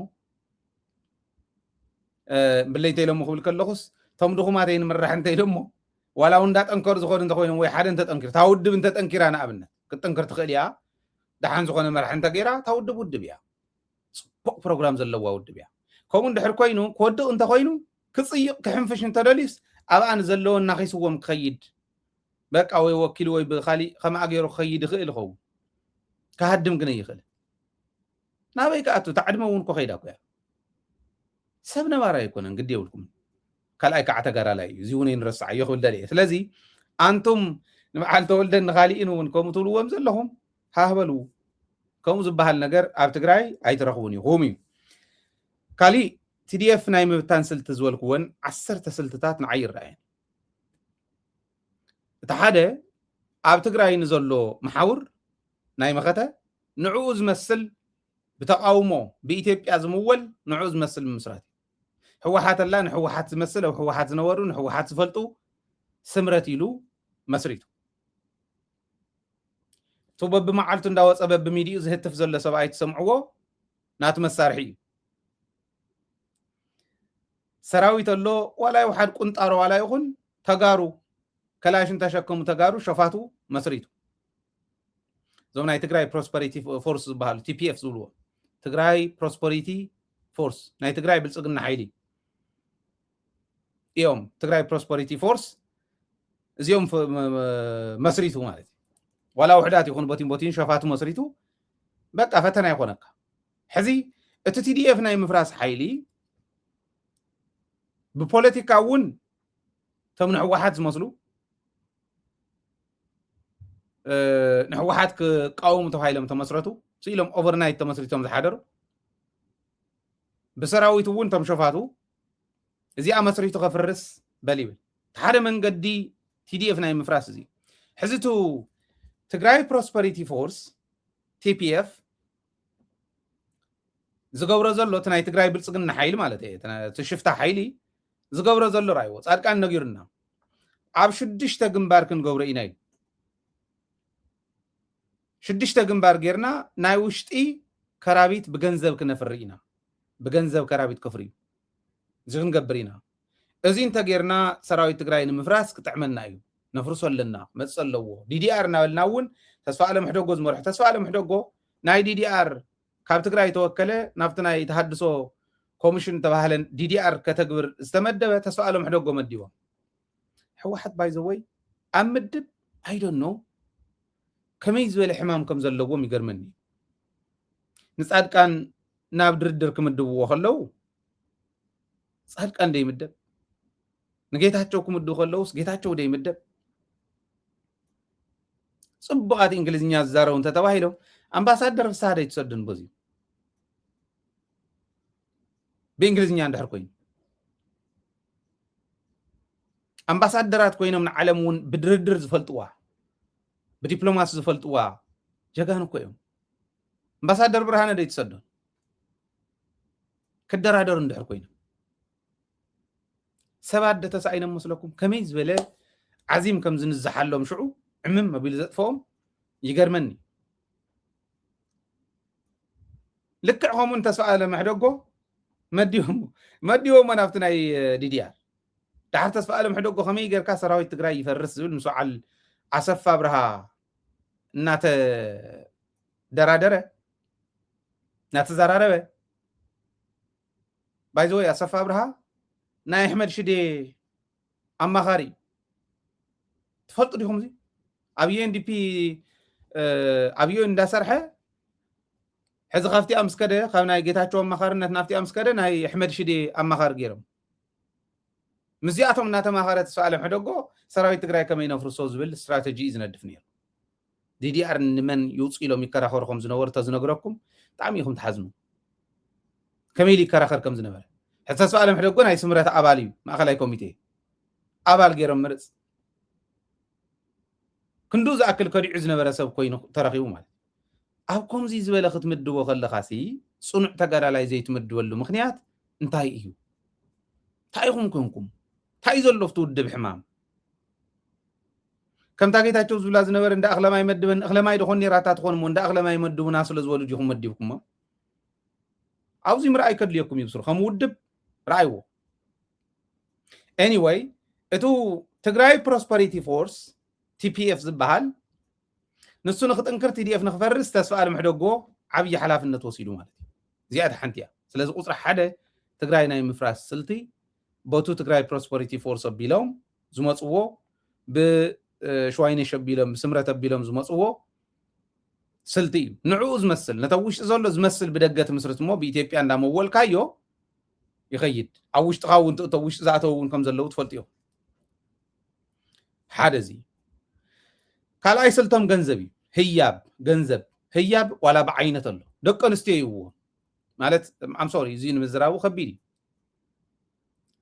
ክብል ከለኹስ ቶም ድኹማተይ ንምራሕ እንተኢሎሞ ዋላ እውን እንዳጠንከሩ ዝኾኑ እንተኮይኖም ወይ ሓደ እንተጠንኪር ታውድብ እንተጠንኪራ ንኣብነት ክትጠንክር ትኽእል እያ ደሓን ዝኾነ መራሒ እንተገይራ ታውድብ ውድብ እያ ፅቡቅ ፕሮግራም ዘለዋ ውድብ እያ ከምኡ እንድሕር ኮይኑ ክወድቕ እንተኮይኑ ክፅይቕ ክሕንፍሽ እንተደልዩስ ኣብኣን ዘለዎ እናኺስዎም ክኸይድ በቃ ወይ ወኪል ወይ ብኻሊእ ከማኣ ገይሩ ክኸይድ ይኽእል ይኸውን ካሃድም ግን ይኽእል ናበይ ከኣቱ ተዓድመ እውን ኮ ኸይዳ ኮያ ሰብ ነባራ ኣይኮነን ግዲ የብልኩም ካልኣይ ከዓ ተጋራላይ እዩ እዚ እውን ንረሳዕ እዮ ክብል ደልየ ስለዚ ኣንቱም ንበዓል ተወልደን ንኻሊእን እውን ከምኡ ትብልዎም ዘለኹም ሃህበሉ ከምኡ ዝበሃል ነገር ኣብ ትግራይ ኣይትረኽቡን ኢኹም እዩ ካሊእ TDF ናይ ምብታን ስልቲ ዝበልክዎን 10 ስልትታት ንዓይ ይረአየን እቲ ሓደ ኣብ ትግራይ ንዘሎ መሓውር ናይ መኸተ ንዕኡ ዝመስል ብተቃውሞ ብኢትዮጵያ ዝምወል ንዕኡ ዝመስል ምስራት ሕወሓት ኣላ ንሕወሓት ዝመስል ኣብ ሕወሓት ዝነበሩ ንሕወሓት ዝፈልጡ ስምረት ኢሉ መስሪቱ እቱ በብመዓልቱ እንዳወፀ በብሚድኡ ዝህትፍ ዘሎ ሰብኣይ ትሰምዕዎ ናቱ መሳርሒ እዩ ሰራዊት ኣሎ ዋላ ይውሓድ ቁንጣሮ ዋላ ይኹን ተጋሩ ከላሽን ተሸከሙ ተጋሩ ሸፋቱ መስሪቱ እዞም ናይ ትግራይ ፕሮስፐሪቲ ፎርስ ዝበሃሉ TPF ዝብልዎ ትግራይ ፕሮስፐሪቲ ፎርስ ናይ ትግራይ ብልፅግና ሓይሊ እዮም ትግራይ ፕሮስፐሪቲ ፎርስ እዚኦም መስሪቱ ማለት እዩ ዋላ ውሕዳት ይኹን ቦቲን ሸፋቱ መስሪቱ በቃ ፈተና ይኾነካ ሕዚ እቲ TDF ናይ ምፍራስ ሓይሊ ብፖለቲካ እውን ቶም ንሕወሓት ዝመስሉ ንሕወሓት ክቃወሙ ተባሂሎም ተመስረቱ ስኢሎም ኦቨርናይት ተመስሪቶም ዝሓደሩ ብሰራዊት እውን ቶም ሸፋቱ እዚኣ መስሪቱ ከፍርስ በል ይብል ሓደ መንገዲ TDF ናይ ምፍራስ እዚ ሕዚቱ ትግራይ ፕሮስፐሪቲ ፎርስ TPF ዝገብሮ ዘሎ እቲ ናይ ትግራይ ብልፅግና ሓይሊ ማለት እዩ እቲ ሽፍታ ሓይሊ ዝገብሮ ዘሎ ራይዎ ጻድቃን ነጊሩና ኣብ 6 ግንባር ክንገብሮ ኢና እዩ 6 ግንባር ጌርና ናይ ውሽጢ ከራቢት ብገንዘብ ክነፍሪ ኢና ብገንዘብ ከራቢት ከፍሪ እዚ ክንገብር ኢና እዚ እንተጌርና ሰራዊት ትግራይ ንምፍራስ ክጥዕመና እዩ ነፍርሶ ኣለና መፅ ኣለዎ DDR እናበልና እውን ተስፋ ኣለም ሕደጎ ዝመርሑ ተስፋ ኣለም ሕደጎ ናይ DDR ካብ ትግራይ ተወከለ ናብቲ ናይ ተሃድሶ ኮሚሽን ተባህለን DDR ከተግብር ዝተመደበ ተስፋ ኣለም ሕደጎ መዲቦም ሕወሓት ባይ ዘ ወይ ኣብ ምድብ I don't know ከመይ ዝበለ ሕማም ከም ዘለዎም ይገርመኒ ንጻድቃን ናብ ድርድር ክምድብዎ ከለው ጻድቃን ደይምደብ ንጌታቸው ክምድቡ ከለውስ ጌታቸው ደይምደብ ጽቡቃት እንግሊዝኛ ዝዛረቡ እንተተባሂሎም አምባሳደር ፍስሓ ደይትሰድን በዚ በእንግሊዝኛ እንድሕር ኮይኑ ኣምባሳደራት ኮይኖም ንዓለም እውን ብድርድር ዝፈልጥዋ ብዲፕሎማሲ ዝፈልጥዋ ጀጋኑ እኮ እዮም ኣምባሳደር ብርሃነ ደይ ተሰዶ ክደራደሩ እንድሕር ኮይኖም ሰባት ተሳኢኖም መስለኩም ከመይ ዝበለ ዓዚም ከም ዝንዝሓሎም ሽዑ ዕምም መቢል ዘጥፈኦም ይገርመኒ ልክዕ ከምኡን ተስፋ ለመሕደጎ መዲቦም ናብቲ ናይ ዲዲኣር ድሓር ተስፋ ለመሕደጎ ከመይ ጌርካ ሰራዊት ትግራይ ይፈርስ ዝብል ምስ በዓል ኣሰፋ ብርሃ እናተደራደረ እናተዘራረበ ባይዘወይ ኣሰፋ ብርሃ ናይ ኣሕመድ ሽዴ ኣማኻሪ ትፈልጡ ዲኹም እዚ ኣብ ዩኤንዲፒ ኣብ ዩኤን እንዳሰርሐ ሕዚ ካብቲ ኣምስከደ ካብ ናይ ጌታቸው ኣማኻርነት ናብቲ ኣምስከደ ናይ ኣሕመድ ሽዴ ኣማኻሪ ገይሮም ምዚኣቶም እናተማኻረ ተስፋ ለመሕደጎ ሰራዊት ትግራይ ከመይ ነፍርሶ ዝብል ስትራቴጂ ዝነድፍ ነይሩ ዲዲኣር ንመን ይውፅ ኢሎም ይከራኸሩ ከም ዝነበሩ ተዝነግረኩም ብጣዕሚ ኢኹም ትሓዝኑ ከመይ ይከራኸር ከም ዝነበረ ሕዚ ተስፋ ለመሕደጎ ናይ ስምረት ኣባል እዩ ማእኸላይ ኮሚቴ ኣባል ገይሮም ምርፅ ክንዱ ዝኣክል ከዲዑ ዝነበረ ሰብ ኮይኑ ተረኺቡ ማለት ኣብ ከምዚ ዝበለ ክትምድቦ ከለኻሲ ፅኑዕ ተጋዳላይ ዘይትምድበሉ ምክንያት እንታይ እዩ እንታይ ኢኹም ኮንኩም እንታይ እዩ ዘሎ ኣብቲ ውድብ ሕማም ከምታ ጌታቸው ዝብላ ዝነበረ እንዳ እኽለማይ መድበን እኽለማይ ድኾን ኔራታ ትኾን ሞ እንዳ እኽለማይ መድቡና ስለ ዝበሉ ዲኹም መዲብኩሞ ኣብዚ ምርኣይ ከድልየኩም ይብስሩ ከም ውድብ ረኣይዎ ኤኒዌይ እቱ ትግራይ ፕሮስፐሪቲ ፎርስ ቲፒኤፍ ዝበሃል ንሱ ንክጥንክር ቲዲኤፍ ንክፈርስ ተስፋ ለመሕደጎ ዓብይ ሓላፍነት ወሲዱ ማለት እዩ እዚኣታ ሓንቲ እያ ስለዚ ቁፅሪ ሓደ ትግራይ ናይ ምፍራስ ስልቲ ቦቱ ትግራይ ፕሮስፐሪቲ ፎርስ ኣቢሎም ዝመፅዎ ብሸዋይነሽ ኣቢሎም ብስምረት ኣቢሎም ዝመፅዎ ስልቲ እዩ ንዕኡ ዝመስል ነታ ውሽጢ ዘሎ ዝመስል ብደገ ትምስርት እሞ ብኢትዮጵያ እንዳመወልካዮ ይኸይድ ኣብ ውሽጢ ካውን ትእቶ ውሽጢ ዝኣተው እውን ከም ዘለው ትፈልጡ እዮም ሓደ እዚ ካልኣይ ስልቶም ገንዘብ እዩ ህያብ ገንዘብ ህያብ ዋላ ብዓይነት ኣሎ ደቂ ኣንስትዮ ይውዎ ማለት ኣምሶሪ እዚ ንምዝራቡ ከቢድ እዩ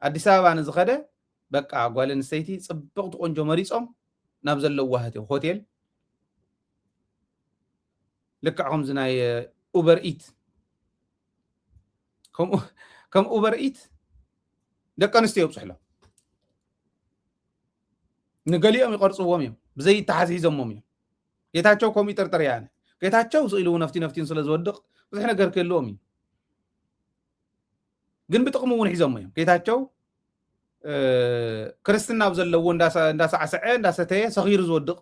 ኣዲስ ኣበባ ንዝኸደ በቃ ጓል ኣንስተይቲ ፅብቕቲ ቆንጆ መሪፆም ናብ ዘለዋ ሆቴል ልክዕ ከምዚ ናይ ኡበር ኢት ከም ኡበር ኢት ደቂ ኣንስትዮ ይብፅሕሎም ንገሊኦም ይቀርፅዎም እዮም ብዘይ ተሓሲዞሞም እዮም ጌታቸው ከምኡ ይጠርጠር ያነ ጌታቸው ስኢሉ ነፍቲን ስለ ዝወድቕ ብዙሕ ነገር ክህልዎም እዩ ግን ብጥቕሙ እውን ሒዞሞ እዮም ጌታቸው ክርስትና ኣብ ዘለዎ እንዳሳዕስዐ እንዳሰተየ ሰኺሩ ዝወድቕ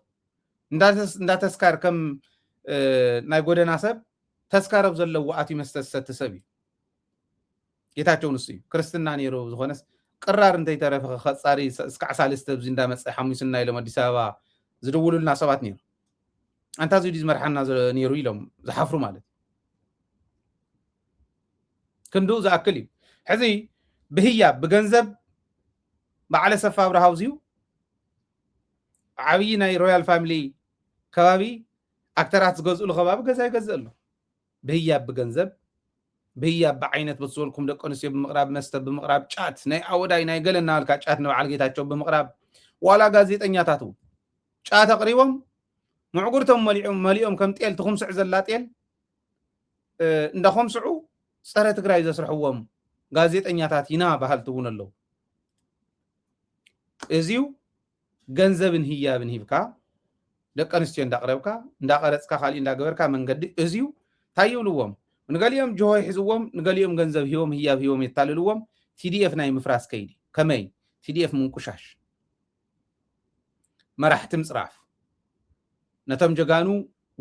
እንዳተስካር ከም ናይ ጎደና ሰብ ተስካር ኣብ ዘለዎ ኣትዩ መስተ ዝሰቲ ሰብ እዩ ጌታቸው ንሱ እዩ ክርስትና ነይሩ ዝኾነስ ቅራር እንተይተረፈ ኸፃሪ እስካዕ ሳልስተ ብዚ እንዳመፀ ሓሙስና ኢሎም ኣዲስ ኣበባ ዝድውሉልና ሰባት ነይሩ አንታ ዙዲ ዝመርሓና ነይሩ ኢሎም ዝሓፍሩ ማለት ክንዱ ዝኣክል እዩ ሕዚ ብህያብ ብገንዘብ በዓለ ሰፋ ብርሃ ውዝዩ ዓብይ ናይ ሮያል ፋሚሊ ከባቢ ኣክተራት ዝገዝእሉ ከባቢ ገዛ ይገዝእ ኣሎ ብህያብ ብገንዘብ ብህያብ ብዓይነት በዝበልኩም ደቂ ኣንስትዮ ብምቕራብ መስተ ብምቕራብ ጫት ናይ ኣወዳይ ናይ ገለ እናበልካ ጫት ንበዓል ጌታቸው ብምቕራብ ዋላ ጋዜጠኛታት እውን ጫት ኣቕሪቦም ምዕጉርቶም መሊኦም ከም ጤል ትኹምስዕ ዘላ ጤል እንዳኹምስዑ ፀረ ትግራይ ዘስርሕዎም ጋዜጠኛታት ኢና ባህልቲ እውን ኣለዉ እዚዩ ገንዘብን ህያብን ሂብካ ደቂ ኣንስትዮ እንዳቕረብካ እንዳቐረፅካ ካሊእ እንዳገበርካ መንገዲ እዚዩ እንታይ ይብልዎም ንገሊኦም ጅሆ ይሕዝዎም ንገሊኦም ገንዘብ ሂቦም ህያብ ሂቦም የታልልዎም ቲዲኤፍ ናይ ምፍራስ ከይዲ ከመይ ቲዲኤፍ ምንቁሻሽ መራሕቲ ምፅራፍ ነቶም ጀጋኑ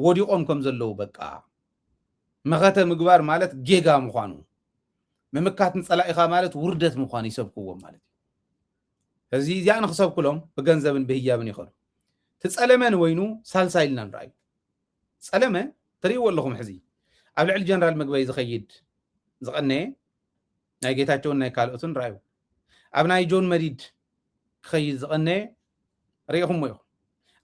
ወዲቆም ከም ዘለው በቃ መኸተ ምግባር ማለት ጌጋ ምዃኑ ምምካት ንፀላኢኻ ማለት ውርደት ምዃኑ ይሰብክዎም ማለት እዩ እዚ እዚኣ ንክሰብክሎም ብገንዘብን ብህያብን ይኸዱ ትፀለመን ወይኑ ሳልሳይ ኢልና ንርአዩ ፀለመ ትርእይዎ ኣለኹም ሕዚ ኣብ ልዕሊ ጀነራል ምግበይ ዝኸይድ ዝቐነየ ናይ ጌታቸውን ናይ ካልኦትን ረኣዩ ኣብ ናይ ጆን መዲድ ክኸይድ ዝቐነየ ርኢኹምዎ ኢኹም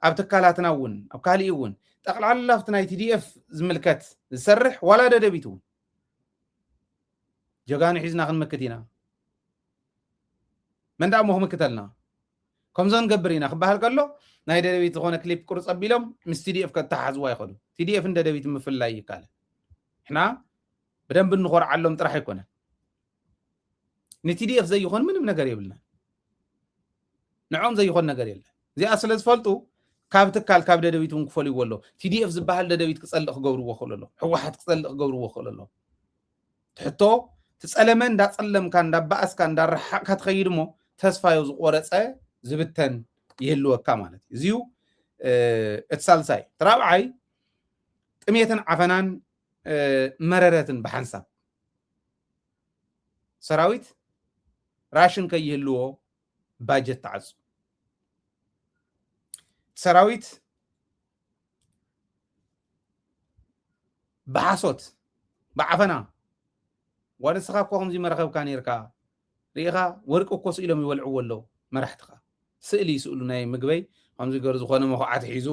ኣብ ትካላትና እውን ኣብ ካሊእ እውን ጠቕላላ ኣብቲ ናይ ቲዲኤፍ ዝምልከት ዝሰርሕ ዋላ ደደቢት እውን ጀጋኑ ሒዝና ክንምክት ኢና መንዳእ ሞ ክምክተልና ከምዞን ገብሪና ክበሃል ከሎ ናይ ደደቢት ዝኾነ ክሊፕ ቁርጽ ኣቢሎም ምስ TDF ከተሓዝዋ ይኸዱ TDF እንደ ደደቢት ምፍላይ ይካለ ሕና በደንብ እንኾርዓሎም ጥራሕ ኣይኮነን ንTDF ዘይኾን ምንም ነገር የብልና ንዖም ዘይኾን ነገር የለ እዚኣ ስለ ዝፈልጡ ካብ ትካል ካብ ደደቢት እውን ክፈልይዎ ኣሎ TDF ዝበሃል ደደቢት ክጸልቕ ክገብርዎ ክእሉ ኣሎ ሕወሓት ክጸልቕ ክገብርዎ ክእሉ ኣሎ ትሕቶ ትጸለመ እንዳጸለምካ እንዳባእስካ እንዳረሓቕካ ትኸይድ እሞ ተስፋዮ ዝቆረፀ ዝብተን ይህልወካ ማለት እዩ እዚዩ እቲ ሳልሳይ ትራብዓይ ጥሜትን ዓፈናን መረረትን ብሓንሳብ ሰራዊት ራሽን ከይህልዎ ባጀት ተዓጽ ሰራዊት ብሓሶት ብዓፈና ወደስኻ እኮ ከምዚ መረኸብካ ነርካ ሪኢኻ ወርቂ እኮ ስኢሎም ይወልዕዎ ኣለዉ መራሕትኻ ስእሊ ይስእሉ ናይ ምግበይ ከምዚ ገር ዝኾነ መኹዓት ሒዙ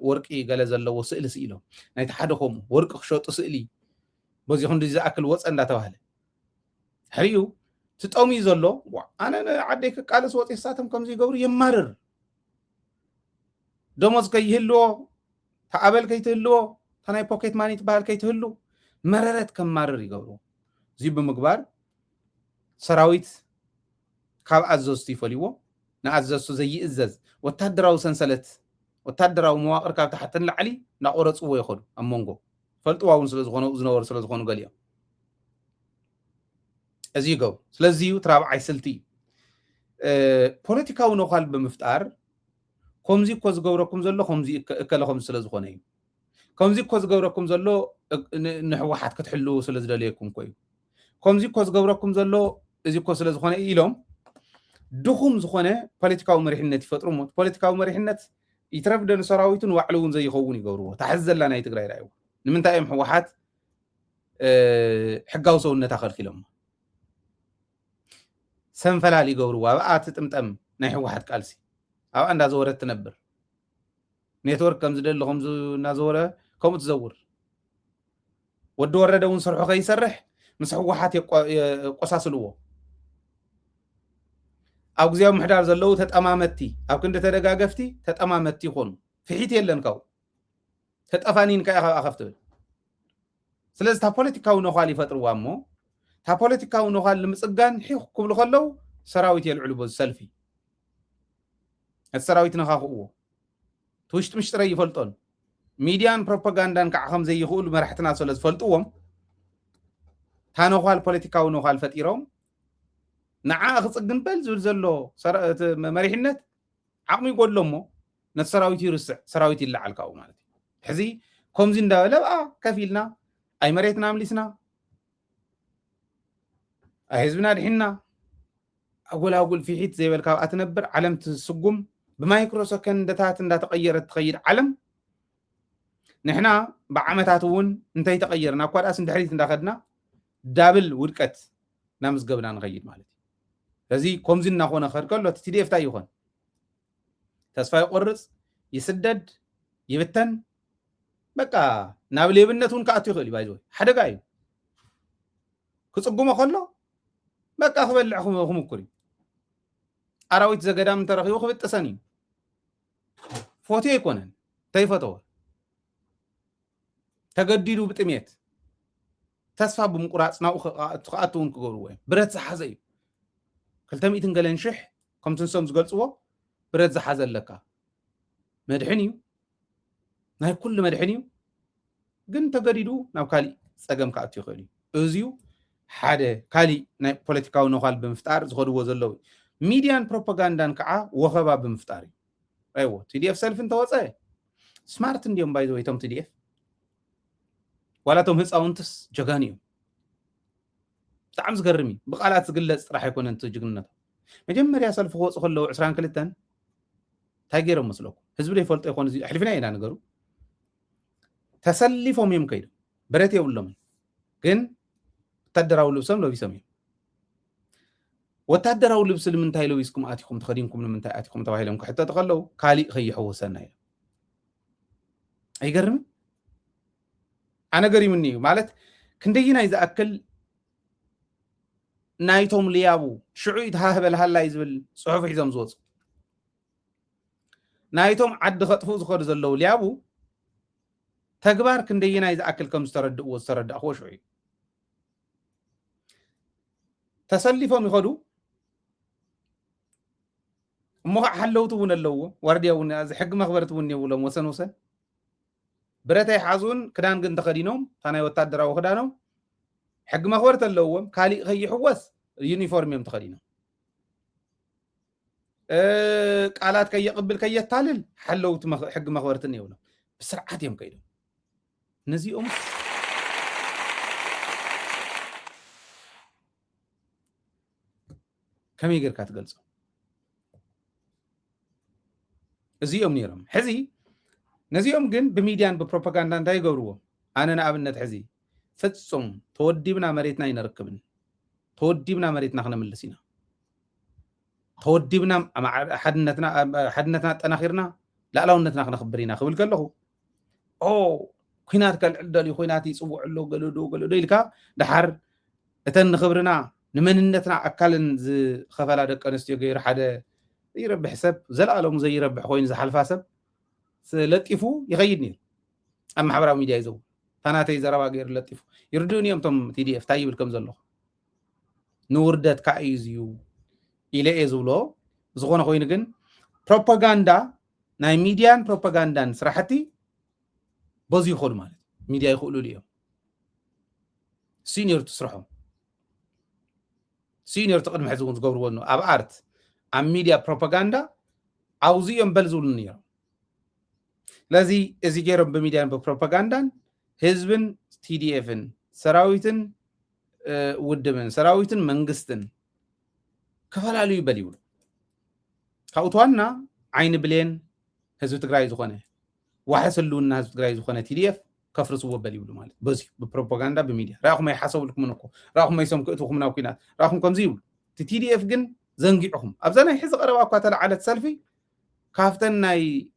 ወርቂ ገለ ዘለዎ ስእሊ ስኢሎም ናይቲ ሓደ ከምኡ ወርቂ ክሸጡ ስእሊ በዚ ክንዲ ዝኣክል ወፀ እንዳተባሃለ ሕሪኡ ትጠውሚ ዘሎ ኣነ ዓደይ ክቃለስ ወፂሳቶም ከምዚ ይገብሩ የማርር ደሞዝ ከይህልዎ ተኣበል ከይትህልዎ ተናይ ፖኬት ማኒ ትበሃል ከይትህሉ መረረት ከማርር ይገብሩ እዚ ብምግባር ሰራዊት ካብ ኣዘዝቱ ይፈልይዎ ንኣዘዝቱ ዘይእዘዝ ወታደራዊ ሰንሰለት ወታደራዊ መዋቅር ካብ ታሕቲ ንላዕሊ እናቆረፅዎ ይኸዱ ኣብ መንጎ ፈልጥዋ እውን ስለ ዝኾኑ ዝነበሩ ስለ ዝኾኑ ገሊኦም እዚ ይገብሩ ስለዚ እዩ ትራብዓይ ስልቲ ፖለቲካዊ ነዃል ብምፍጣር ከምዚ እኮ ዝገብረኩም ዘሎ ከምዚ እከለኹም ስለ ዝኾነ እዩ ከምዚ እኮ ዝገብረኩም ዘሎ ንሕወሓት ክትሕሉ ስለ ዝደልየኩም ኮ እዩ ከምዚ እኮ ዝገብረኩም ዘሎ እዚ እኮ ስለ ዝኾነ ኢሎም ድኹም ዝኾነ ፖለቲካዊ መሪሕነት ይፈጥሩ ሞ ፖለቲካዊ መሪሕነት ይትረፍደን ሰራዊቱን ዋዕሉ እውን ዘይኸውን ይገብርዎ ታሕዚ ዘላ ናይ ትግራይ ራእይዎ ንምንታይ እዮም ሕወሓት ሕጋዊ ሰውነት ኣኸልኪሎም ሰንፈላል ይገብርዎ ኣብኣ ትጥምጠም ናይ ሕወሓት ቃልሲ ኣብኣ እንዳዘወረት ትነብር ኔትወርክ ከም ዝደሊ ከምዚ እናዘወረ ከምኡ ትዘውር ወዲ ወረደ እውን ስርሑ ከይሰርሕ ምስ ሕወሓት የቆሳስልዎ ኣብ ግዜያዊ ምሕዳር ዘለው ተጠማመቲ ኣብ ክንዲ ተደጋገፍቲ ተጠማመቲ ይኾኑ ፍሒት የለን ካብኡ ተጠፋኒን ከ ኢኻ ኣኸፍ ትብል ስለዚ እታ ፖለቲካዊ ነዃል ይፈጥርዋ እሞ እታ ፖለቲካዊ ነዃል ንምፅጋን ሒኹ ክብሉ ከለው ሰራዊት የልዕሉ በዚ ሰልፊ እቲ ሰራዊት ነኻኽእዎ ትውሽጢ ምሽጥረ ይፈልጦን ሚድያን ፕሮፓጋንዳን ከዓ ከም ዘይኽእሉ መራሕትና ስለ ዝፈልጥዎም እታ ነዃል ፖለቲካዊ ነዃል ፈጢሮም ንዓ ክፅግን በል ዝብል ዘሎ መሪሕነት ዓቕሚ ይጎድሎ እሞ ነቲ ሰራዊት ይርስዕ ሰራዊት ይለዓል ካብኡ ማለት እዩ ሕዚ ከምዚ እንዳበለ ብኣ ከፍ ኢልና ኣይ መሬትና ኣምሊስና ኣይ ህዝብና ድሒና ኣጎላጉል ፊሒት ዘይበልካ ኣብኣ ትነብር ዓለም ትስጉም ብማይክሮ ሰከንድታት እንዳተቐየረት ትኸይድ ዓለም ንሕና ብዓመታት እውን እንታይ ተቐየርና እኳ ዳኣስ እንድሕሪት እንዳኸድና ዳብል ውድቀት ናምዝገብና ንኸይድ ማለት እዩ ስለዚ ከምዚ እናኾነ ክኸድ ከሎ እቲ TDF እንታይ ይኾን ተስፋ ይቆርፅ ይስደድ ይብተን በቃ ናብ ሌብነት እውን ከኣቱ ይኽእል እዩ ባይዘ ሓደጋ እዩ ክፅጉሞ ከሎ በቃ ክበልዕ ክምኩር እዩ ኣራዊት ዘገዳም እንተረኺቡ ክብጥሰን እዩ ፎትዮ ኣይኮነን ተይፈተወ ተገዲዱ ብጥሜት ተስፋ ብምቁራፅ ናብኡ ክኣቱ እውን ክገብርዎ እዮም ብረት ዝሓዘ እዩ 200 ገለን ሽሕ ከምቲ ንሶም ዝገልፅዎ ብረት ዝሓዘ ኣለካ መድሕን እዩ ናይ ኩሉ መድሕን እዩ ግን ተገዲዱ ናብ ካሊእ ፀገም ከኣቱ ይኽእል እዩ እዝዩ ሓደ ካሊእ ናይ ፖለቲካዊ ነዃል ብምፍጣር ዝኸድዎ ዘለው ሚድያን ፕሮፓጋንዳን ከዓ ወኸባ ብምፍጣር እዩ ኣይዎ TDF ሰልፊ እንተወፀ ስማርት እንዲዮም ባይዘ ወይቶም TDF ዋላቶም ህፃውንትስ ጀጋን እዮም ብጣዕሚ ዝገርም እዩ ብቃላት ዝግለፅ ጥራሕ ኣይኮነን እቲ ጅግንነቱ መጀመርያ ሰልፊ ክወፁ ከለዉ 22 እንታይ ገይሮም መስለኩም ህዝቢ ዘይፈልጦ ይኮን እዚ ኣሕሊፍና ኢና ነገሩ ተሰሊፎም እዮም ከይዱ ብረት የብሎምን ግን ወታደራዊ ልብሶም ለቢሶም እዮም ወታደራዊ ልብሲ ንምንታይ ለቢስኩም ኣቲኩም ተኸዲንኩም ንምንታይ ኣቲኩም ተባሂሎም ክሕተቱ ከለዉ ካሊእ ከይሕወሰና ኢሎም ኣይገርምን ኣነ ገሪሙኒ እዩ ማለት ክንደይናይ ዝኣክል ናይቶም ልያቡ ሽዑ ይተሃህበልሃላይ ዝብል ፅሑፍ ሒዞም ዝወፁ نايتهم عد خطفو زخور زلو ليابو تكبار كندينا إذا أكل كم استرد أخو شوي تسلفهم يخدو مو حلوتو اللو ورديا ون حق مخبرت وني ولا وسن برتاي حازون كدان كن تخدينهم ثاني وتادرا وخدانو حق مخبرت اللو كالي خي حوس يونيفورم يم تخدينهم قالات كي يقبل كي يتالل حلوت حق مخبرتني ولا بسرعه يم كيدو نزيهم كم يقدر كاتقلصو ازيهم نيرم حزي نزيهم جن بميديان ببروباغندا انت يقبروا انا نابنت حزي فتصم توديبنا مريتنا ينركبن توديبنا مريتنا خنا ملسينا توديبنا حدنتنا تناخيرنا لا لونتنا خنا خبرينا خبل كلهو او كينات كالعدل خوينات يصوع له قالو يلكا دحر اتن خبرنا نمننتنا اكلن ز خفلا دق انستيو غير حدا يربح حساب زلالهم زي يربح خوين زحلفا سب لطيفو يغيد نير اما حبراو ميديا يزو تناتي زربا غير لطيفو يردوني يمتم تي دي اف تايبل كم زلو نوردت كايزيو الى ازولو زغون خوين كن بروباغندا ناي ميديان بروباغندان سراحتي بزي خول مالت ميديا يخولوا ليهم سينيور تسرحهم سينيور تقدم حزون تقبروا انه اب ارت ام ميديا بروباغندا عاوزيهم بلزول النير لذي ازي جيرم بميديا بروباغندا حزبن تي دي افن سراويتن ودمن سراويتن منغستن كفالالو يبليو كاوتوانا عين بلين حزب تግራይ ዝኾነ وحسلونا حزب تግራይ ዝኾነ تي دي اف كفرسوا بليو ማለት بزي ببروباغندا بميديا راكم يحسبوا منكم راكم يسمكتوكم ناو كينات راكم كم زيو تي دي اف جن زنقيعهم ابزنا يحز قربا اكو على سلفي كافتن ناي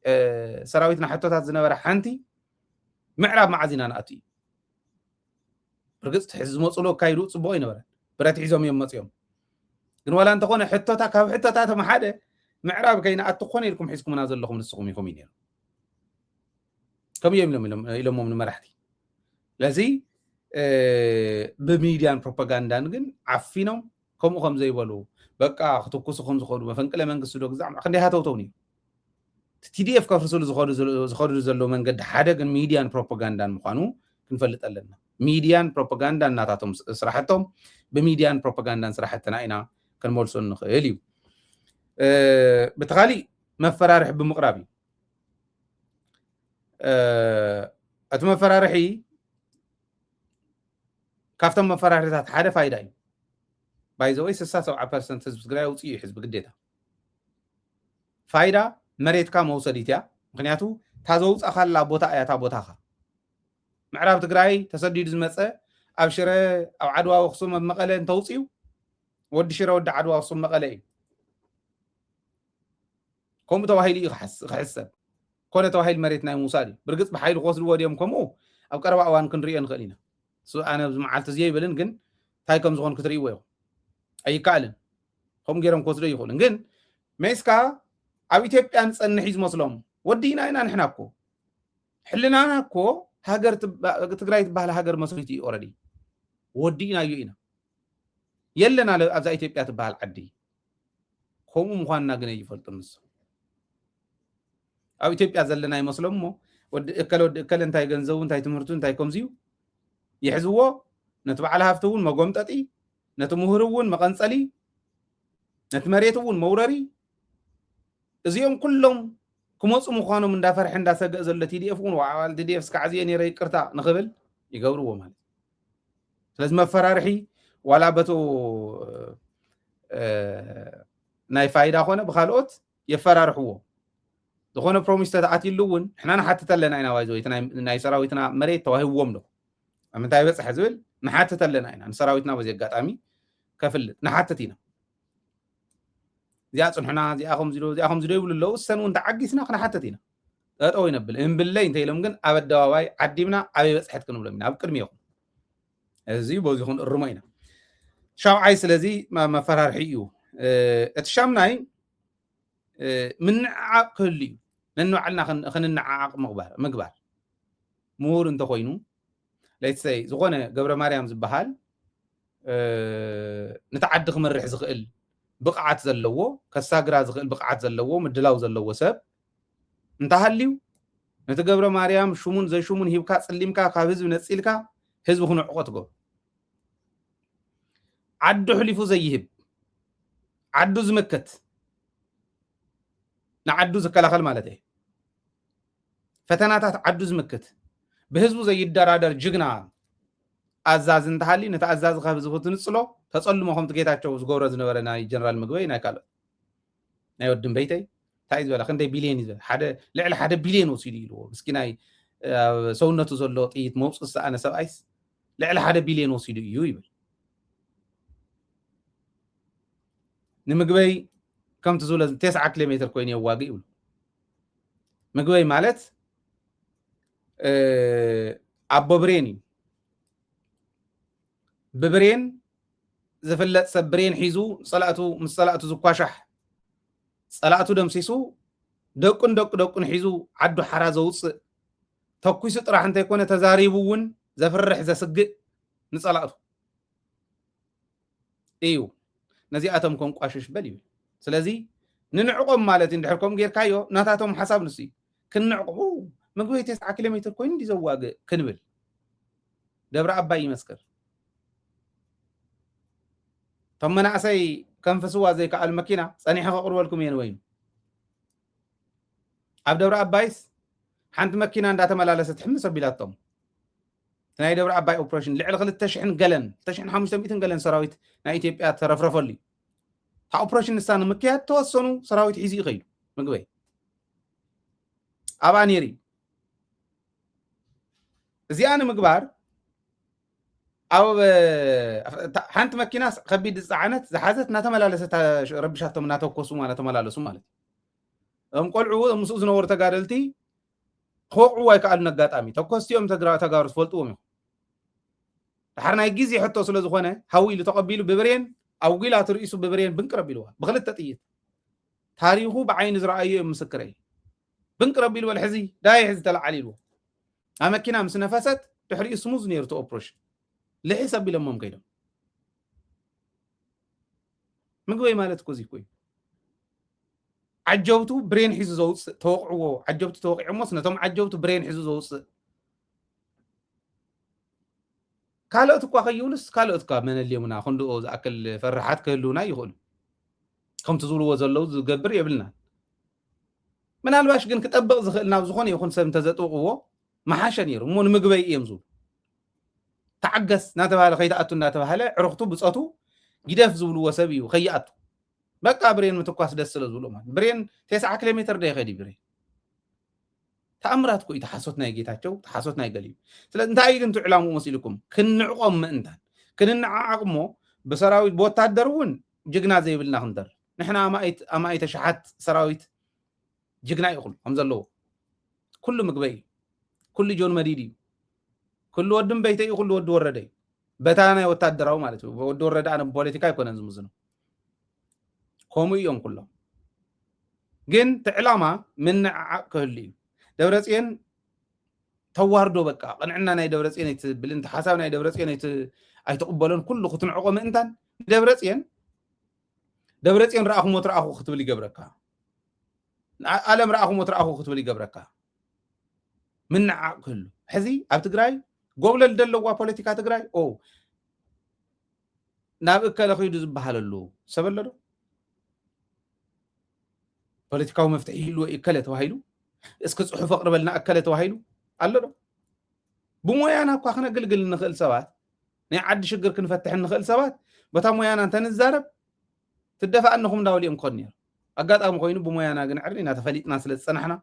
سراويتنا حتوታት زنبره حنتي معراب معزينا ناتي برغص تحز مصلو كايدو صبو ينبره برات حزوم يمصيوم ግን ولا انت كونه حتوታ ካብ حتوታት ما حدا معراب كاينا اتكون لكم حزكم نازلكم نسقم يكم ينير كم يوم لهم من مرحتي لذي بميديان بروباغندا ግን عفينهم كم زي يبلو بقى خطوكسكم زخدو مفنقله መንግስት ዶ ግዛም خندي هاتوتوني تي دي اف كفرسول زخدو زلو መንገድ ሓደ ግን ሚዲያን ፕሮፓጋንዳን ምዃኑ ክንፈልጥ ኣለና ሚዲያን ፕሮፓጋንዳ እናታቶም ስራሕቶም በሚዲያን ፕሮፓጋንዳን ስራሕትና ኢና ክንመልሶ ንኽእል እዩ بتخالي مفرارح بمقرابي اتم مفرارحي كافتم مفرارحات حدا فايده بايزوي 67% حزب تግራይ ውጽኡ حزب ግዴታ فايده مريتካ መውሰዲትያ ምክንያቱ ታዘውፃ ካላ ቦታ እያ ታ ቦታኻ ምዕራብ ትግራይ ተሰዲዱ ዝመፀ ኣብ ሽረ ኣብ ዓድዋ ኣክሱም ኣብ መቐለ እንተውፅኡ ወዲ ሽረ ወዲ ዓድዋ ኣክሱም መቐለ እዩ كم توهيل يحسب كون توهيل مريت ناي موسى دي برغص بحيل خوسد وديم كمو اب قربا اوان كنري نخلينا سو انا معلت زي بلن كن تاي كم زغون كتري ويو اي قالن هم غيرم كوسد يخولن كن ميسكا اب ايثيوبيا نصنح يز مسلم ودينا انا نحناكو حلناناكو هاجر تግራይ تبال هاجر مسريتي اوريدي ودينا يينا يلنا ابዛ ايثيوبيا تبال عدي كوم مخاننا غن يفلطنس او ኢትዮጵያ ዘለና ይመስሎሞ ወድ እከለ እንታይ ገንዘቡ እንታይ ትምህርቱ እንታይ ከምዚዩ ይሕዝዎ ነቲ በዓል ሃፍተውን መጎምጠጢ ነቲ ምሁርውን መቀንጸሊ ነቲ መሬትውን መውረሪ እዚኦም ኩሎም ክመፁ ምዃኖም እንዳፈርሕ እንዳሰገእ ዘሎ ቲዲኤፍውን ዋዓል ቲዲኤፍ ስካዕዚየ ነረ ይቅርታ ንኽብል ይገብርዎ ማለት ስለዚ መፈራርሒ ዋላ በቶ ናይ ፋይዳ ኾነ ብኻልኦት የፈራርሕዎ ዝኾነ ፕሮሚስ ተኣትይሉውን እحنا ንሓትተለና ኢና ዋይዞ ናይ ሰራዊትና መሬት ተዋሂብዎም ዶ ኣምንታይ በፅሕ ዝብል ንሓትተለና ኢና ንሰራዊትና በዚ ኣጋጣሚ ከፍልጥ ንሓትት ኢና እዚኣ ፅንሑና እዚኣኹም ዝዶ ይብሉ ኣለዉ ሰን እውን ተዓጊስና ክነሓትት ኢና ጠጠው ይነብል እምብለይ እንታይ ኢሎም ግን ኣብ ኣደባባይ ዓዲምና ኣበይ በፅሐት ክንብሎም ኢና ኣብ ቅድሚ ኢኹም እዚ በዚኹን እርሞ ኢና ሻውዓይ ስለዚ መፈራርሒ እዩ እቲ ሻምናይ ምንዓቕ ክህሉ እዩ ننوعلنا خننعاق مغبار مور انت خوينو ليتسي زغونه قبر مريم زبحال نتعد خمرح زخل بقعات زلو كساغرا زخل بقعات زلو مدلاو زلو سب انت هاليو نتقبر مريم شومون زي شومون هيبكا صليمكا كاب حزب نصيلكا حزب هنا عقتكو عدو حليفو زيهب عدو زمكت نعدو زكلاخل مالته فتناتات عدو زمكت بحزبو زي الدرادر جغنا አዛዝ እንታሃሊ ነታ አዛዝ ካብ ዝፈቱ ንጽሎ ተጸልሞ ከም ትጌታቸው ዝገብሮ ዝነበረ ናይ ጀነራል ምግበይ ናይ ካለ ናይ ወድም በይተይ ታይ ዝበላ ክንደይ ቢልዮን ይዘ ሓደ ልዕሊ 1 ቢልዮን ወሲዱ ኢልዎ ምስኪናይ ሰውነቱ ዘሎ ጥይት መውጽስ ኣነ ሰብኣይስ ልዕሊ 1 ቢልዮን ወሲዱ እዩ ይብል ንምግበይ ከምቲ ዝብለ 9 ኪሎ ሜትር ኮይኑ ይዋጊ ይብሉ ምግበይ ማለት ኣቦ ብሬን እዩ ببرين زفلت سبرين حيزو صلاتو زكواشح صلاتو دمسيسو دقن حيزو عدو حرازو توكيس طرح انت يكون تزاريبون زفرح زسق نصلاتو ايو نزياتهم كون قاشش بليو سلازي ننعقم مالتي ندحركم غير كايو ناتاتهم حساب نسي كنعقبو مغوي 9 كيلومتر كوين دي زواغ كنبل دبر اباي مسكر ثم ناسي كم فسوا زي كال مكينه صنيحه قربلكم ين وين عبد دبر ابايس حنت مكينه اندا تملالست حمص بيلاتهم تناي دبر اباي اوبريشن لعل خلت تشحن قلن تشحن 500 قلن سراويت نا ايثيوبيا ترفرفلي تا اوبريشن نسان مكيات توسنو سراويت حيزي يخيل مغبي ابانيري زيان مغبار او حنت مكينه خبيد صعنت زحازت ناتملالست ربشاتهم ناتوكسو معناته تملالسو معناته قلعو مسو زنور تغادلتي خوقو واي كال نغاطامي تكوستيوم تغارو فلطوم حرناي غيزي حتى سلو زخونه حويلو تقبيلو ببرين او غيلات رئيسو ببرين بنقربيلو بخلت تطيت تاريخو بعين زرايه مسكري بنقربيلو والحزي داي حز تلعليلو امكينه مسنفست تحري سموز نيرتو اوبريشن لحساب لمم كيدو مغوي مالت كوزي كوي عجوتو برين حيزو زوص توقعو عجوتو توقع مسنتهم عجوتو برين حيزو زوص كالوت كو خيولس كالوت كا من اليومنا خندو اكل فرحات كلونا يقول كم تزولو وزلو زغبر يبلنا من الباش كن كطبق زخلنا زخون يكون سم تزطقو ما حاشن يرو مون مغبي يمزو تعجس ناتباله خيتاتو ناتباله عرقتو بصاتو يدف زبلو وسبيو خياتو بقى برين متكواس دسل زبلو ما برين 9 كيلومتر ده يخدي برين تامرات كو يتحسوتنا يجيتاچو تحسوتنا يغليو سلا انت اي انتو علامو مسيلكم كنعقم انتان كننعقمو بسراويت بوتادرون جغنا زيبلنا خندر نحنا اما اي تشحات سراويت جغنا يقول همزلو كل مغبي كل جون مديدي كل ودم بيتي كل ود وردي بتانا وتادراو معناته ود ورد انا بوليتيكا يكون زمزنو كومو يوم كله جن تعلامه من عقلي دبرصين تواردو بقى قنعنا ناي دبرصين بالانت حساب ناي دبرصين اي تقبلون كله ختنعقم انتن دبرصين راخو متراخو ختبلي جبركا عالم راخو متراخو ختبلي جبركا من عقل حزي اب تግራይ ጎብለል ደለዋ ፖለቲካ ትግራይ ኦ ናብ እከለ ኺዱ ዝባሃለሉ ሰበለዶ ፖለቲካው መፍትሒ ይሉ እከለ ተዋሂሉ እስከ ጽሑፍ አቅርበልና እከለ ተዋሂሉ አለዶ ብሞያና እኮ ክነግልግል ንኽእል ሰባት ናይ ዓዲ ሽግር ክንፈትሕ ንኽእል ሰባት በታ ሞያና እንተንዛረብ ትደፋእንኹም ዳውሊኦም ኮን ነይሩ አጋጣሚ ኮይኑ ብሞያና ግን ዕርኒና ተፈሊጥና ስለ ዝጸናሕና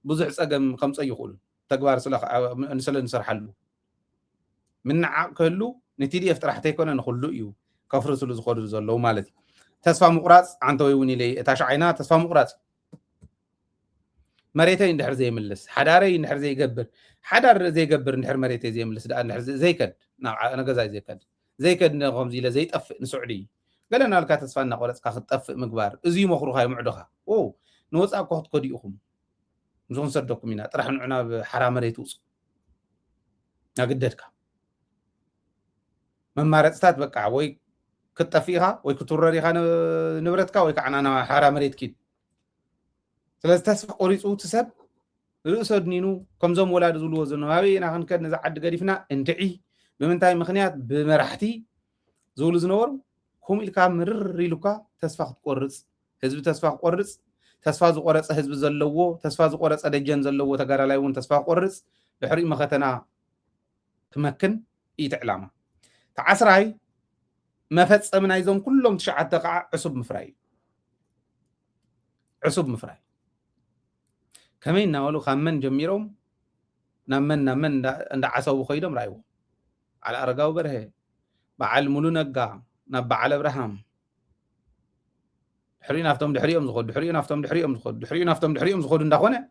ብዙሕ ጸገም ከምፀ ይኽእሉ تكبار سلاخ نسلن نسرحلو من عقلو نتيدي افترحت يكون نخلو يو كفرسو لزخدو زلو مالتي تسفى مقراص عنتو يوني لي تاشعينا تسفى مقراص مريتي ندحر زي ملس حداري ندحر زي يقبر حدار زي يقبر ندحر مريتي زي ملس ندحر زي كد انا قزاي زي كد نقوم زي لا زي طف نسعودي قالنا لك تسفى نقراص كاخ طف مقبار ازي مخرو هاي معدخه او نوصا كوت كوديخم نزون صدقكم إنا طرح نعنا بحرام ريتوس نقدرك من مارستات بقى وي كتفيها وي كتورريها نبرتك وي كعنانا حرام ريت كيد سلاز تسفق قريصو تسب رؤسو دنينو كمزوم ولاد زلو زنوابي نا كنكد نزعد قريفنا انتعي بمنتاي مخنيات بمرحتي زولو زنور كوم إلكا مرر إلوكا تسفق قرص حزب تسفق قرص تسفاز قرص حزب زلوو تسفاز قرص أدجن زلوو تقارا لايون تسفق قرص بحري مختنا تمكن إيتعلامه تعسراي ما فتس من عايزهم كلهم تشعت تقع عصب مفراي عصب مفراي كمين نقولوا خمن جميرهم نمن عند عصابو خيدهم رايو على أرجاو بره بعل ملو نجا نبع على إبراهيم حريين أفتهم دحريهم زخود دحريين أفتهم دحريهم زخود دحريين أفتهم دحريهم زخود ندخونه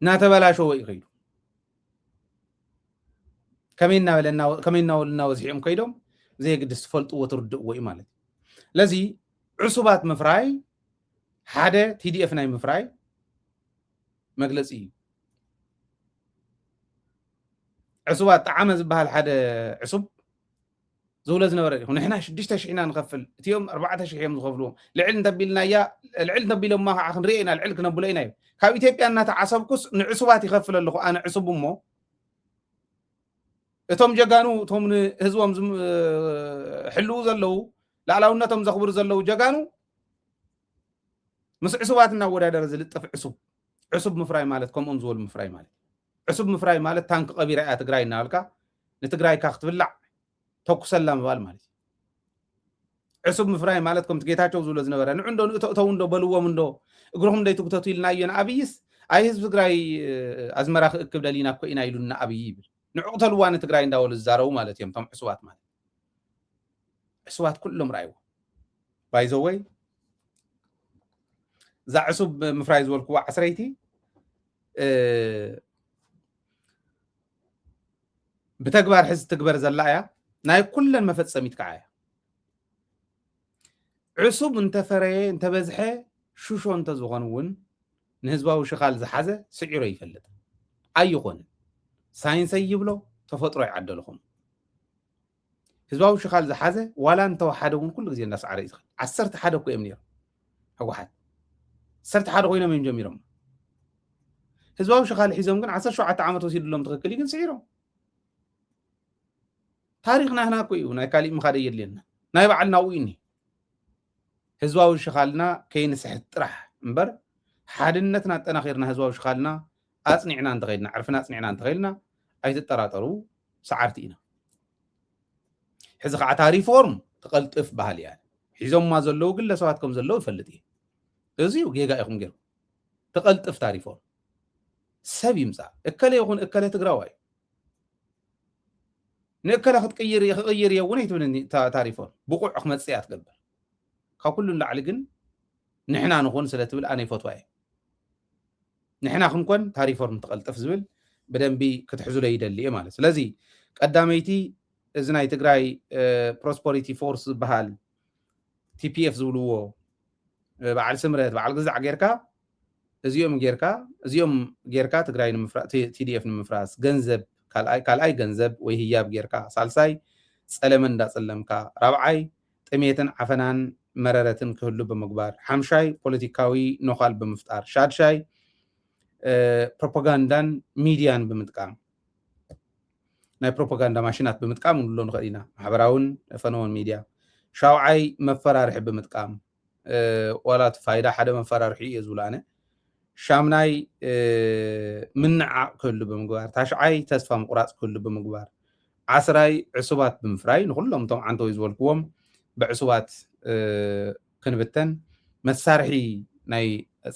ناتبلا شو يخيدو كمين ناولنا وزحيهم كيدهم زي قد استفلت وترد وإمالت لذي عصبات مفراي حدا TDF ناي مفراي مجلس إيه عصبات عمز بها الحدا عصب زولزنا ورد ونحن 6 نغفل تيوم 4 يوم نغفلوهم العلم دبيلنا يا العلم دبيلهم ما اخن رينا العلم كنبلينا كاب إثيوبيا أنها تعصبكس نعصبات يغفل له أنا عصب مو እቶም ጀጋኑ እቶም ህዝቦም ሕልው ዘለው ላዕላውነቶም ዘኽብሩ ዘለው ጀጋኑ ምስ ዕሱባት እናወዳደረ ዝልጥፍ ዕሱብ ምፍራይ ማለት ከምኦም ዝበሉ ምፍራይ ማለት ዕሱብ ምፍራይ ማለት ታንክ ቀቢራ እያ ትግራይ እናበልካ ንትግራይ ካ ክትብላዕ ተኩሰላ ምባል ማለት ዕሱብ ምፍራይ ማለት ከምቲ ጌታቸው ዝብሎ ዝነበረ ንዑንዶ ንእተው እንዶ በልዎም እንዶ እግሮም እንደይትጉተቱ ኢልና እየና ኣብይስ ኣይ ህዝቢ ትግራይ ኣዝመራ ክእክብ ደሊና እኮ ኢና ኢሉና ኣብይ ይብል نعقد الوان تقرأ إن داول الزارو مالت يوم تم حسوات مال حسوات كلهم رأيوه بايزوي زع عصب مفرايز والكوا عسريتي بتكبر حس تكبر زلايا ناي كل ما فتسميت كعايا عصب انت فري انت بزحه شو انت زغنون نهزباو شخال زحزه سعره يفلت ايغون ساينس يبلو تفطروا يعدلهم حزباو شخال زحزه ولا انت وحدهم كل زي الناس عريض عسرت حدا كو امنير هو واحد سرت حدا خوينا من جميرهم حزباو شخال حزبهم كن 17 عامات وسيد لهم تخكل يكن سعيرهم تاريخنا هنا كوي وناي كالي مخادي يدلنا ناي بعلنا ويني حزباو شخالنا كاين سحت طرح امبر حادنتنا تناخيرنا حزباو شخالنا أصنعنا انتغيلنا عرفنا أصنعنا انتغيلنا أي تتراترو سعرتينا حزق عتاري فورم تقلت إف بهالي يعني حزوم ما زلو قل سواتكم زلو يفلتي ازيو جيغا يخون جيرو تقلت إف تاري فورم سبي مسا اكالي يخون اكالي تقراواي نأكالي خد قير يوني تبني تاري فورم بقوع أخمد سيات قلبر كاو كلو لعلقن نحنا نخون سلاتبل أنا فوتواي نحنا خنكون تاري فورم تقلطف زبل بدنبي كتحزو لي يدلي مالس لذي قداميتي ازناي تግራይ ፕሮስፐሪቲ ፎርስ በሃል TPF ዝብልዎ በዓል ስምረት በዓል ግዛዕ ጌርካ እዚኦም ጌርካ ትግራይ ንምፍራስ TDF ንምፍራስ ገንዘብ ካልኣይ ገንዘብ ወይ ህያብ ጌርካ ሳልሳይ ጸለመ እንዳጸለምካ ራብዓይ ጥሜትን ዓፈናን መረረትን ክህሉ በመግባር ሓምሻይ ፖለቲካዊ ኖኻል በመፍጣር ሻድሻይ ፕሮፓጋንዳን ሚዲያን በመጥቃም ናይ ፕሮፓጋንዳ ማሽናት በመጥቃም ሁሉ ንኸዲና ማሕበራውን ፈነውን ሚዲያ ሻውዓይ መፈራርሒ በመጥቃም ወላት ፋይዳ ሓደ መፈራርሒ እዩ ዝብላነ ሻምናይ ምንዓቅ ክህሉ በመግባር ታሽዓይ ተስፋ ምቁራፅ ክህሉ በመግባር ዓስራይ ዕሱባት ብምፍራይ ንኩሎም ቶም ዓንተው ዝበልክዎም ብዕሱባት ክንብተን መሳርሒ ናይ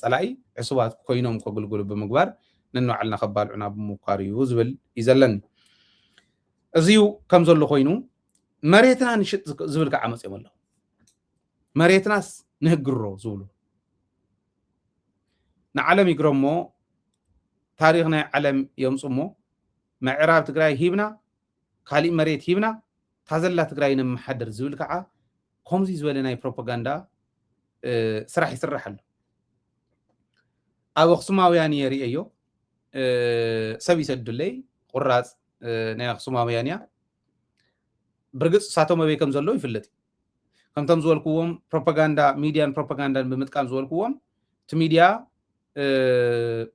ጸላኢ ዕሱባት ኮይኖም ከገልግሉ በመግባር ነንባዕልና ከባልዑና ብምኳር እዩ ዝብል ይዘለን እዚዩ ከም ዘሎ ኮይኑ መሬትና ንሽጥ ዝብል ከዓ መፅኦም ኣሎ መሬትናስ ንህግሮ ዝብሉ ንዓለም ይግሮሞ ታሪክ ናይ ዓለም የምፅሞ ምዕራብ ትግራይ ሂብና ካሊእ መሬት ሂብና ታዘላ ትግራይ ንምሓደር ዝብል ከዓ ከምዚ ዝበለ ናይ ፕሮፓጋንዳ ስራሕ ይስራሕ ኣሎ ኣብ ኣክሱማውያን የርእዮ ሰብ ይሰድለይ ቁራጽ ናይ ኣክሱማውያን እያ ብርግጽ ሳቶም ኣበይ ከም ዘሎ ይፍለጥ ከምቶም ዝበልክዎም ፕሮፓጋንዳ ሚድያን ፕሮፓጋንዳን ብምጥቃም ዝበልክዎም እቲ ሚድያ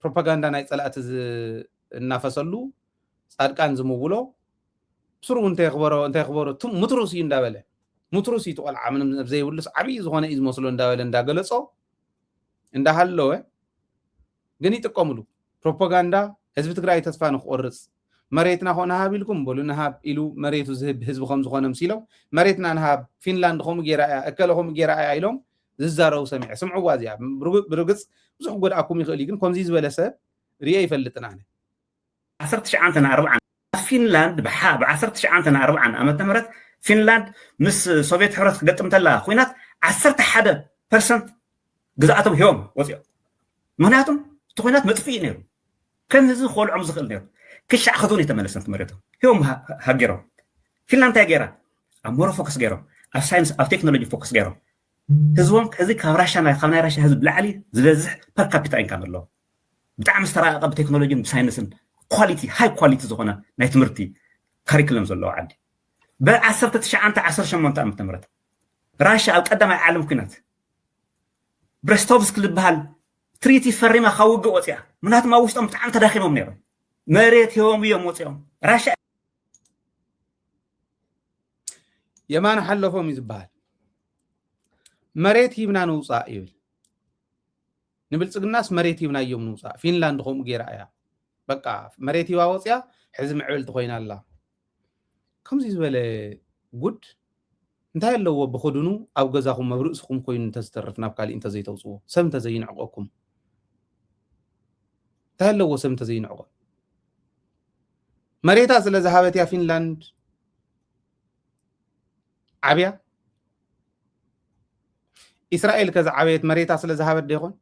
ፕሮፓጋንዳ ናይ ጸላእቲ እናፈሰሉ ጻድቃን ዝምውሎ ስሩ እንታይ ክበሮ ሙትሩስ እዩ እንዳበለ ሙትሩስ እዩ ተቆልዓ ምንም ዘይብሉስ ዓብይ ዝኾነ እዩ ዝመስሎ እንዳበለ እንዳገለጾ እንዳሃለወ ግን ይጥቀምሉ ፕሮፓጋንዳ ህዝቢ ትግራይ ተስፋ ንክቆርጽ መሬትና ኾነ ሃብ ኢልኩም በሉ ንሃብ ኢሉ መሬቱ ዝህብ ህዝቢ ከም ዝኾነ ምሲሎም መሬትና ንሃብ ፊንላንድ ከምኡ ጌራ እያ እከለ ከምኡ ጌራ እያ ኢሎም ዝዛረቡ ሰሚዐ ስምዕዋ እዚኣ ብርግጽ ብዙሕ ጎድኣኩም ይኽእል ግን ከምዚ ዝበለ ሰብ ርአ ይፈልጥን ኣነ 1940 ፊንላንድ ብ1940 ዓመተ ምህረት ፊንላንድ ምስ ሶቪየት ሕብረት ክገጥም ተላ ኩናት 11% ግዛኣቶም ሂቦም ወፂኦም ምክንያቱም እቲ ኩናት መጥፊእ ነይሩ ከም ህዝቢ ክበልዖም ዝኽእል ነይሩ ክሻዕ ክቱን የተመለሰን ትመሬቶም ሂቦም ሃገሮም ፊንላንድ እንታይ ገይራ ኣብ ሞሮ ፎከስ ገይሮም ኣብ ሳይንስ ኣብ ቴክኖሎጂ ፎከስ ገይሮም ህዝቦም እዚ ካብ ናይ ራሽያ ህዝቢ ላዕሊ ዝበዝሕ ፐር ካፒታ ኢንካም ኣለዎ ብጣዕሚ ዝተራቐቐ ብቴክኖሎጂን ብሳይንስን ኳሊቲ ሃይ ኳሊቲ ዝኾነ ናይ ትምህርቲ ካሪኩለም ዘለዎ ዓዲ ብ1918 ዓመተ ምህረት ራሽያ ኣብ ቀዳማይ ዓለም ኩናት ብሬስቶቭስክ ዝበሃል ትሪቲ ፈሪማ ካብ ውግእ ወፂያ ምክንያቱም ኣብ ውሽጦም ብጣዕሚ ተዳኺሞም ነይሮም መሬት ሂቦም እዮም ወፂኦም ራሽያ የማን ሓለፎም እዩ ዝበሃል መሬት ሂብና ንውፃእ ይብል ንብልፅግናስ መሬት ሂብና እዮም ንውፃእ ፊንላንድ ከምኡ ጌራ እያ በቃ መሬት ሂባ ወፅያ ሕዚ ምዕብልቲ ኮይና ኣላ ከምዚ ዝበለ ጉድ እንታይ ኣለዎ ብክድኑ ኣብ ገዛኹም ኣብ ርእስኹም ኮይኑ እንተዝተርፍ ናብ ካሊእ እንተዘይተውፅዎ ሰብ እንተዘይንዕቆኩም እንታይ ኣለዎ ሰብ እንተዘይንዕቆ መሬታ ስለ ዝሃበት እያ ፊንላንድ ዓብያ እስራኤል ከዛ ዓብየት መሬታ ስለ ዝሃበት ዶ ይኾን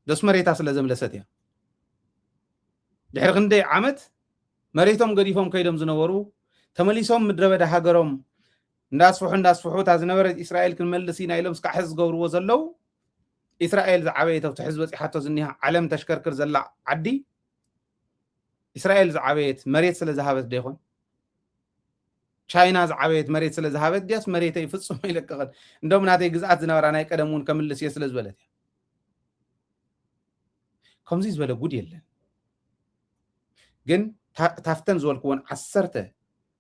ደስ መሬታ ስለ ዘምለሰት እያ ድሕሪ ክንደይ ዓመት መሬቶም ገዲፎም ከይዶም ዝነበሩ ተመሊሶም ምድረ በዳ ሃገሮም እንዳስፍሑ እታ ዝነበረት እስራኤል ክንመልስ ኢና ኢሎም እስካዕ ሕዚ ዝገብርዎ ዘለው እስራኤል ዝዓበየት ኣብቲ ሕዚ በፂሓቶ ዝኒሃ ዓለም ተሽከርክር ዘላ ዓዲ እስራኤል ዝዓበየት መሬት ስለ ዝሃበት ዶ ይኾን ቻይና ዝዓበየት መሬት ስለ ዝሃበት ድያስ መሬተይ ፍጹም ይለቀቕን እንደውም ናተይ ግዝኣት ዝነበራ ናይ ቀደም እውን ከምልስ እየ ስለ ዝበለት እያ ከምዚ ዝበለ ጉድ የለን ግን ታፍተን ዝበልክዎን 10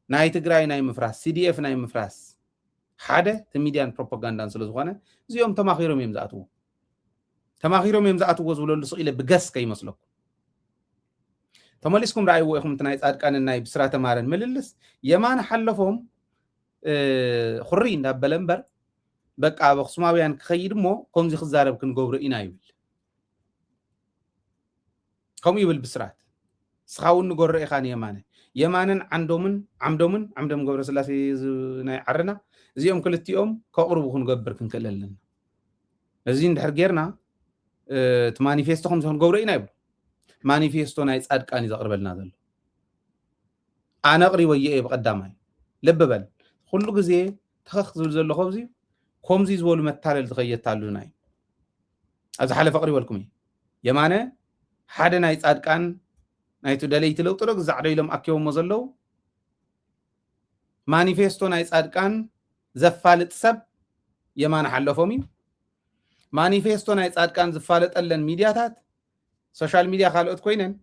ናይ ትግራይ ናይ ምፍራስ ሲዲኤፍ ናይ ምፍራስ ሓደ ሚድያን ፕሮፓጋንዳን ስለ ዝኾነ እዚኦም ተማኺሮም እዮም ዝኣትዎ ዝብለሉ ስኢለ ብገስ ከይመስለኩም ተመሊስኩም ራእይዎ ኢኹም እቲ ናይ ጻድቃንን ናይ ብስራተ ማረን ምልልስ የማን ሓለፎም ኩሪ እንዳበለ እምበር በቃ ኣብ ኣክሱማውያን ክኸይድ እሞ ከምዚ ክዛረብ ክንገብሮ ኢና ይብል ከምኡ ይብል ብስራት ስኻውን ንጎረ ኢኻ የማንን ዓምዶምን ገብረ ስላሴ ናይ ዓረና እዚኦም ክልቲኦም ከቕርቡ ክንገብር ክንክእል ኣለና እዚ እንድሕር ጌርና እቲ ማኒፌስቶ ከምዚ ክንገብሮ ኢና ይብሉ ማኒፌስቶ ናይ ጻድቃን እዩ ዘቕርበልና ዘሎ ኣነ ኣቕሪበ እየ ብቐዳማይ ልብ በል ኩሉ ግዜ ተኸኽ ዝብል ዘሎ ከምዚ ዝበሉ መታለልቲ ከየታሉና እዩ ኣብዚ ሓለፈ ኣቕሪበልኩም እየ የማነ ሓደ ናይ ጻድቃን ናይቱ ደለይቲ ለውጥ ዶ ግዛዕ ዶ ኢሎም ኣኪቦሞ ዘለው ማኒፌስቶ ናይ ጻድቃን ዘፋልጥ ሰብ የማነ ሓለፎም እዩ ማኒፌስቶ ናይ ጻድቃን ዝፋለጠለን ሚድያታት ሶሻል ሚድያ ካልኦት ኮይነን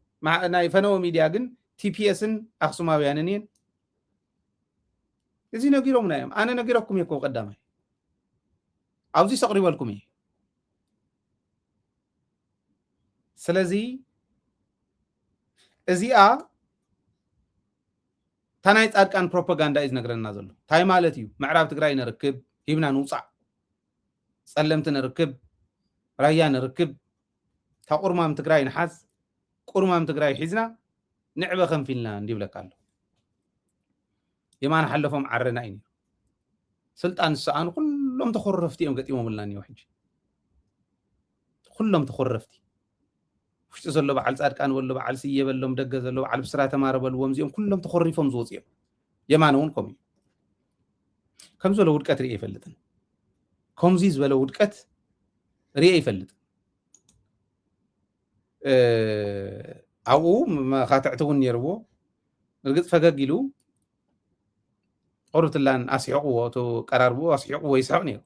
ናይ ፈነወ ሚድያ ግን ቲፒኤስን ኣክሱማውያንን እየን እዚ ነጊሮምና እዮም ኣነ ነጊረኩም እየ ቀዳማይ ኣብዚ ሰቕሪበልኩም እየ ስለዚ እዚኣ እታ ናይ ጻድቃን ፕሮፓጋንዳ እዩ ዝነግረና ዘሎ እንታይ ማለት እዩ ምዕራብ ትግራይ ንርክብ ሂብና ንውፃእ ጸለምቲ ንርክብ ራያ ንርክብ እታ ቁርማም ትግራይ ንሓዝ ቁርማም ትግራይ ሒዝና ንዕበ ከም ፊንላንድ ይብለካ ኣሎ የማን ሓለፎም ዓረና እዩ ስልጣን ዝሰኣኑ ኩሎም ተኮረፍቲ እዮም ገጢሞምልና እኒኦ ሕጂ ኩሎም ተኮረፍቲ ውሽጢ ዘሎ በዓል ጻድቃን በሎ በዓል ስየ በሎም ደገ ዘሎ በዓል ብስራተ ማረ በልዎም እዚኦም ኩሎም ተኮሪፎም ዝወፁ እዮም የማን እውን ከምኡ ከም ዝበለ ውድቀት ርአ ይፈልጥን ከምዚ ዝበለ ውድቀት ርአ ይፈልጥን أو ما خاتعتون يربو رجت فجاجيلو قربت لان أسيقو تو قراربو أسيقو ويسحوني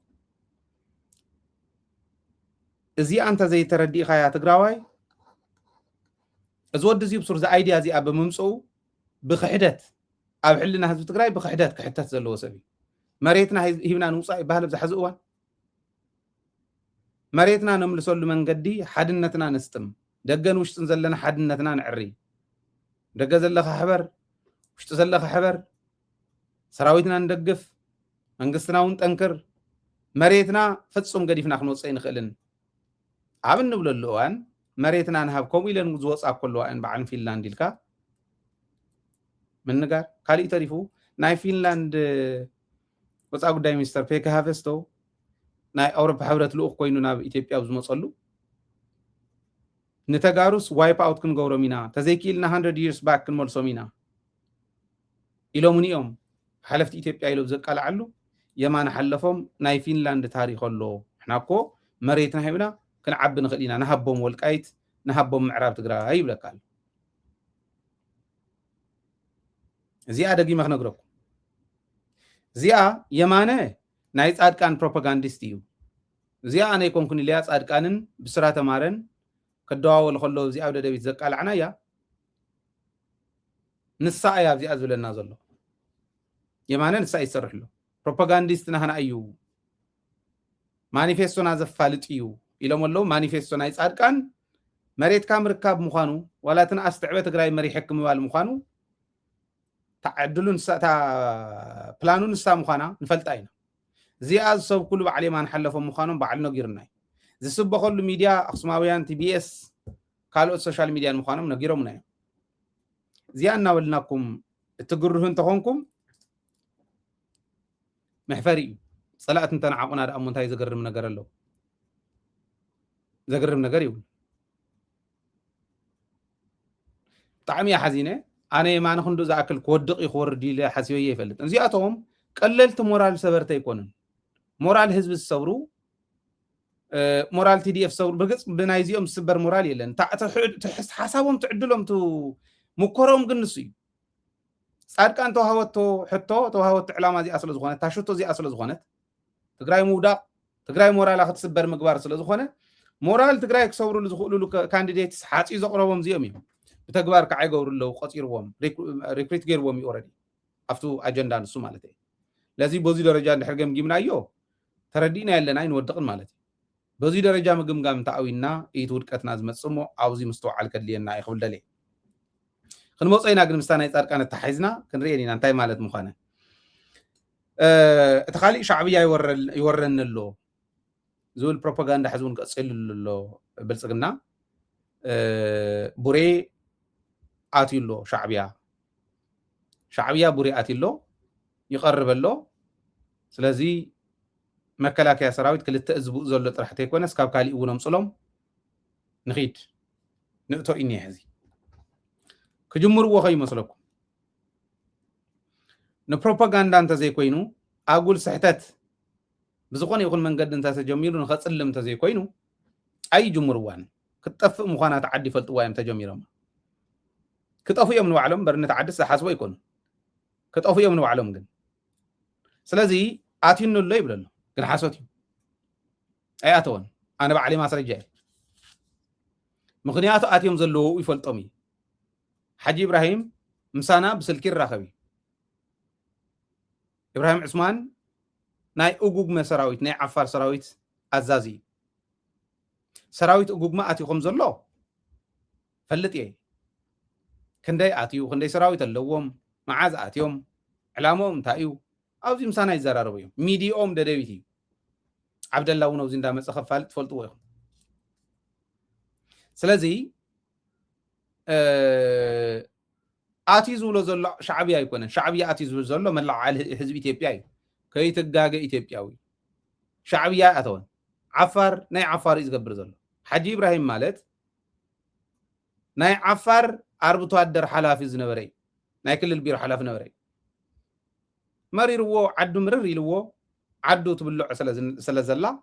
إزي أنت زي تردي خيا تجراوي أزود زي بصور زي أيديا زي أب ممسو بخحدت أب حلنا هذا تجراي بخحدت كحتت زلوا سبي مريتنا هيبنا نوصي بهلب زحزقوا مريتنا نملسول من قدي حدنتنا نستم دقن وش تنزلنا حدنتنا نعري دقا زلخ حبر وش تزلخ حبر سراويتنا ندقف منقصنا ونتنكر مريتنا فتصم قدي فينا خنوصي نخلن عمل نبل اللوان مريتنا نهابكم إلى نوزوص أكل لوان بعن فنلاند الكا من نقار قالي تعرفوا ناي فنلاند وصاقو داي مستر بيكا هافستو ناي أوروبا حورت لوخ كوينو ناب إثيوبيا وزمصلو نتغاروس وايب اوت كن غورو مينا تزيكيلنا 100 years back كن مولسو مينا إلومنيوم حلفت إثيوبيا إلو بزق على يمان حلفهم ناي فنلاند تاريخ اللو حناكو مريتنا هيبنا كنعب نخلينا نهبهم والقايت نهبهم معراب تقرا يبلك قال زياده دغي مخنغركم زيا يمانه ناي صادقان بروباغانديست يو زيا انا يكون كن ليا صادقانن بسرا تمارن كدواول خلو زيا ود دبيت زقال عنايا نسا يا زيا زلنا زلو يمانه نسا يسرح له بروباغانديست نحن ايو مانيفيستونا زفالط يو إلهم الله مانيفيستو ناي صادقان مريت كام ركاب مخانو ولا تنقص تعبه تግራይ መሪ ሕክም ባል مخانو تعدلون ساتا بلانون سا مخانا نفلطاينا زيا زسب كل بعلي ما نحلفهم مخانو بعلنا غيرناي زسب كل ميديا اقسماويان تي بي اس كالو سوشيال ميديا مخانو نغيرهم ناي زيا ناولناكم تغرهن تخونكم محفري صلاه انت نعقنا دا امونتاي زغرم ነገር አለው زغرم ነገር ይሁን طعم يا حزينه انا ما نخندو زاكل كودق يخورد يله حسيبيه يفلط انزياتهم قللت مورال سبرت يكونن مورال حزب الصبرو مورال تي دي اف صبر بغص بنايزيوم سبر مورال يلن تحس حسابهم تعدلهم تو مكرهم قنسي صادقان توهوتو حتو توهوت علامه زي اصل زغونه تاشوتو زي اصل زغونه تግራይ مودا تግራይ مورال اخت سبر مغبار سلا زغونه مورال تግራይ كصبرو لزخولو كانديديتس حاصي زقربهم زيهم يم بتغبار كعي غورلو قصيرهم ريكريت غيرهم اوريدي افتو اجندا نسو مالتي لذي بوزي درجه نحرجم جيمنايو تردينا يلنا ينودقن مالتي بوزي درجه مغمغام تاوينا ايت ودقتنا زمصمو اوزي مستوعل كدلينا يخبل دلي خنموصينا غن مستانا يصارقنا تحيزنا كنرينا انتي مالت مخانه تخالي شعبيه يورنلو زول بروباغندا حزون قصللو بلصقنا بوري آتيلو شعبيا بوري آتيلو يقرب له سلازي مكلاك يا سراويت كل التأزبوء زول طرحتي كونس كاب كالي اولم صلوم نخيد نقطو اني هذي كجمروا خي مسلكم نبروباغندا انت زي كوينو اقول صحتت بزقون يكون من قد انت تجميرو نخصلم انت زي كوينو اي جمروان كتطفئ مخانا تعدي فلطوايم تجميرهم كطفو يوم نوعلم برنت عدس حاسبو يكون كطفو يوم نوعلم جن سلازي آتينو اللي يبلله كن حاسوتي اي اتون انا بعلي ما سرجع مخنياتو آتيوم زلو يفلطمي حجي ابراهيم مسانا بسلكي الراخبي ابراهيم عثمان ناي اوغوغ مسراويت ناي عفار سراويت ازازي سراويت اوغوغ ما اتيكم زلو فلطي كندي اتيو كندي سراويت اللوم معاز اتيوم علامهم تايو اوزي مسانا يزراربيو ميديوم ددويتي عبد الله ونو زندا مصخ فالت فلطو يخ سلازي اتي زولو زلو شعبي يكون شعبي اتي زولو زلو ملع على حزب اثيوبيا كيتغاغ اثيوبياوي شعبي اتون عفر ناي عفر يزغبر زلو حجي ابراهيم مالت ناي عفر اربطو ادر حلافي زنبري ناي كل البير حلاف نبري مريرو عدو مرر يلو عدو تبلع سلازلا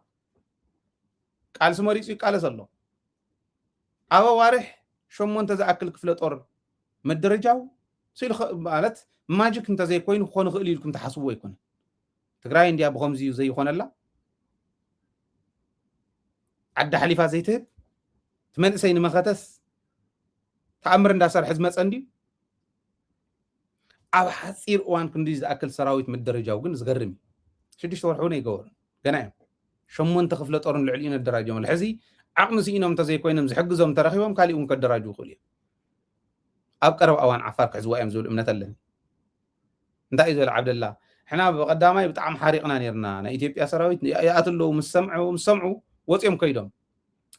قال سمريصي قال سلو أبا وارح شمون تزأكل كفلة مدرجاو سيل مالت ماجيك انت زي كوين خون غلي لكم تحسبوا يكون تقراي انديا بخمزي زي يكون الله عد حليفه زيته تمنسين مختس تأمر اندا سر حزمت اندي اب حصير اوان كندي زاكل سراويت مدرجاو كن زغرمي شديش ورحونه يغور غنايم شمون تخفله طورن لعلين الدراجه الحزي عقم سينهم انت زي كوينم زحجزهم ترخيبهم كاليون كدراجو خليه اب قرب اوان عفار كحزوا ايام زول امنه الله انت ايزول عبد الله احنا بقدامي بطعم حريقنا نيرنا نا ايثيوبيا سراويت ياتلو مسمعوا وصيم كيدهم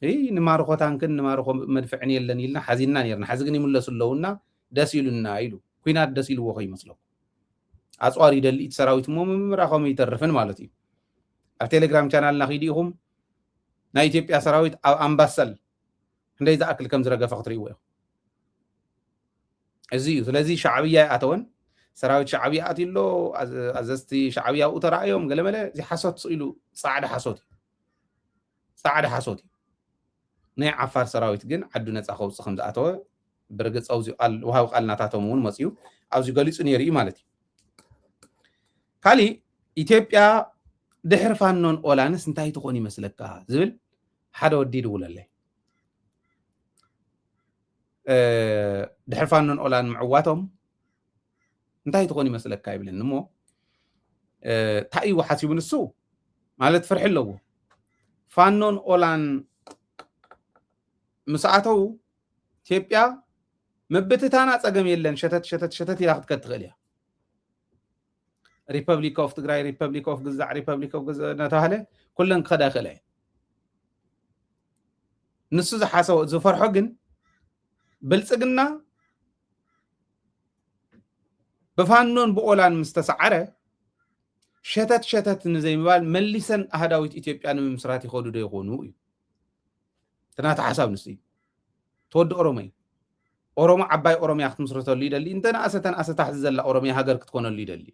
اي نمارخو تانكن نمارخو مدفعني يلن يلنا حزيننا نيرنا حزقني ملسلونا دسيلنا يلو كوينات دسيلو وخي مسلو اصواري دليت سراويت ممراخوم يترفن مالتي على تيليجرام شانلنا خيديهم نا ايثيوبيا سراويت امباسل እንደዛ አክል ከም ዝረገፈ ክትሪእዎ እዚዩ ስለዚ ሻዕብያ ኣተወን ሰራዊት ሻዕብያ ኣትሎ ኣዘስቲ ሻዕብያ ተራእዮም ገለመለ እዚ ሓሶት ኢሉ ጻዕዳ ሓሶት ናይ ዓፋር ሰራዊት ግን ዓዱ ነፃ ከውፅእ ከም ዝኣተወ ብርግፅ ኣውዚ ቃል ወሃብ ቃልናታቶም እውን መፅዩ ኣብዚ ገሊፁ ነይሩ እዩ ማለት እዩ ካሊእ ኢትዮጵያ ድሕሪ ፋኖን ኦላንስ እንታይ ትኾን ይመስለካ ዝብል ሓደ ወዲ ይድውለለይ ድሕሪ ፋኖን ኦላን ምዕዋቶም እንታይ ትኾን ይመስለካ ይብልን እሞ ታይዎ ሓሲቡ ንሱ ማለት ፍርሒ ኣለዎ ፋኖን ኦላን مساعته ኢትዮጵያ መብትታና ጸገም የለን ሸተት ኢላ ክትከትኽእል እያ ሪፐብሊክ ኦፍ ትግራይ ሪፐብሊክ ኦፍ ግዛዕ ሪፐብሊክ ኦፍ ግዛዕ እናተባህለ ኩለን ክኸዳ ይኽእላ እየን ንሱ ዝሓሰቦ ዝፈርሖ ግን ብልጽግና ብፋኖን ብኦላን ምስተሰዓረ ሸተት ንዘይምባል መሊሰን ኣህዳዊት ኢትዮጵያ ንምምስራት ይኸዱ ዶ ይኾኑ እዩ تنات حساب نسي تود أورومي عباي أورومي أخت مصرته اللي دلي انت أسا تحزل أورومي هاجر كتكون اللي دلي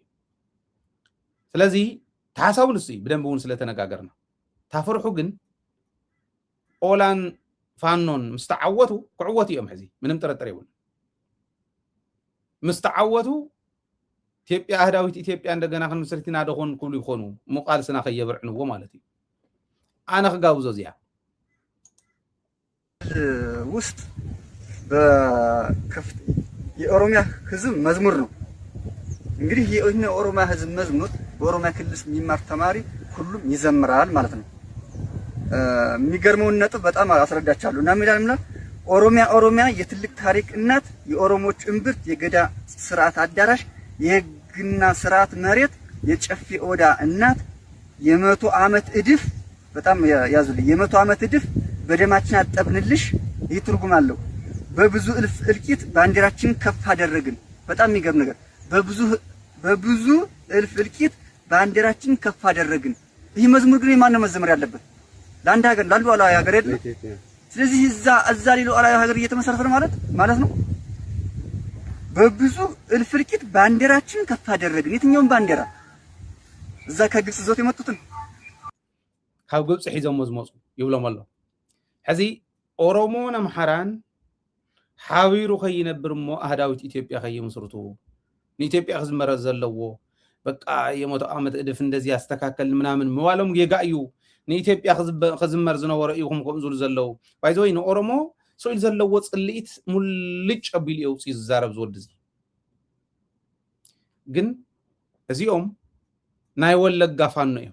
سلازي تحساب نسي بدن بون سلتنا قاقرنا تفرحوا جن أولان فانون مستعوتو قعوتي يوم حزي من تريون مستعوتو تيبيا أهداويت تيبيا عندنا خن مسرتنا دخون كل يخونو مقال سنا خيبر عنو مالتي أنا خجاوزو زيا ውስጥ በከፍት የኦሮሚያ ህዝብ መዝሙር ነው እንግዲህ የኦሮሚያ ህዝብ መዝሙር በኦሮሚያ ክልል የሚማር ተማሪ ሁሉም ይዘምራል ማለት ነው የሚገርመውን ነጥብ በጣም አስረዳቻለሁ እና ሚላምና ኦሮሚያ የትልቅ ታሪክ እናት የኦሮሞች እምብርት የገዳ ስርዓት አዳራሽ የህግና ስርዓት መሬት የጨፌ ኦዳ እናት የመቶ ዓመት እድፍ በጣም ያዙልኝ የመቶ ዓመት እድፍ በደማችን አጠብንልሽ ይትርጉም አለው በብዙ እልፍ እልቂት ባንዲራችን ከፍ አደረግን በጣም የሚገርም ነገር በብዙ እልፍ እልቂት ባንዲራችን ከፍ አደረግን ይህ መዝሙር ግን ማን ነው መዘመር ያለበት ለአንድ ሀገር ላሉ አላ ሀገር አይደል ስለዚህ እዛ ሊሉ አላ ሀገር እየተመሰረተ ማለት ነው በብዙ እልፍ እልቂት ባንዲራችን ከፍ አደረግን የትኛውን ባንዲራ እዛ ከግብጽ ዞት የመጡትን ካብ ግብጽ ሒዞም መዝመፁ ይብሎም አለው حزي أورومون محران حاويرو خي نبرمو أهداويت إثيوبيا خي مسرتو إثيوبيا خز مرز اللوو بقى يموت آمد إدفن دزي استكاكل منامن موالهم يقايو إثيوبيا خز مرز نورئيهم كمزول زلو بايزوي إنو أورومو سويل زلو تصليت ملج أبيليو سيز زارب زول دزي جن هزيهم نايول لقافانو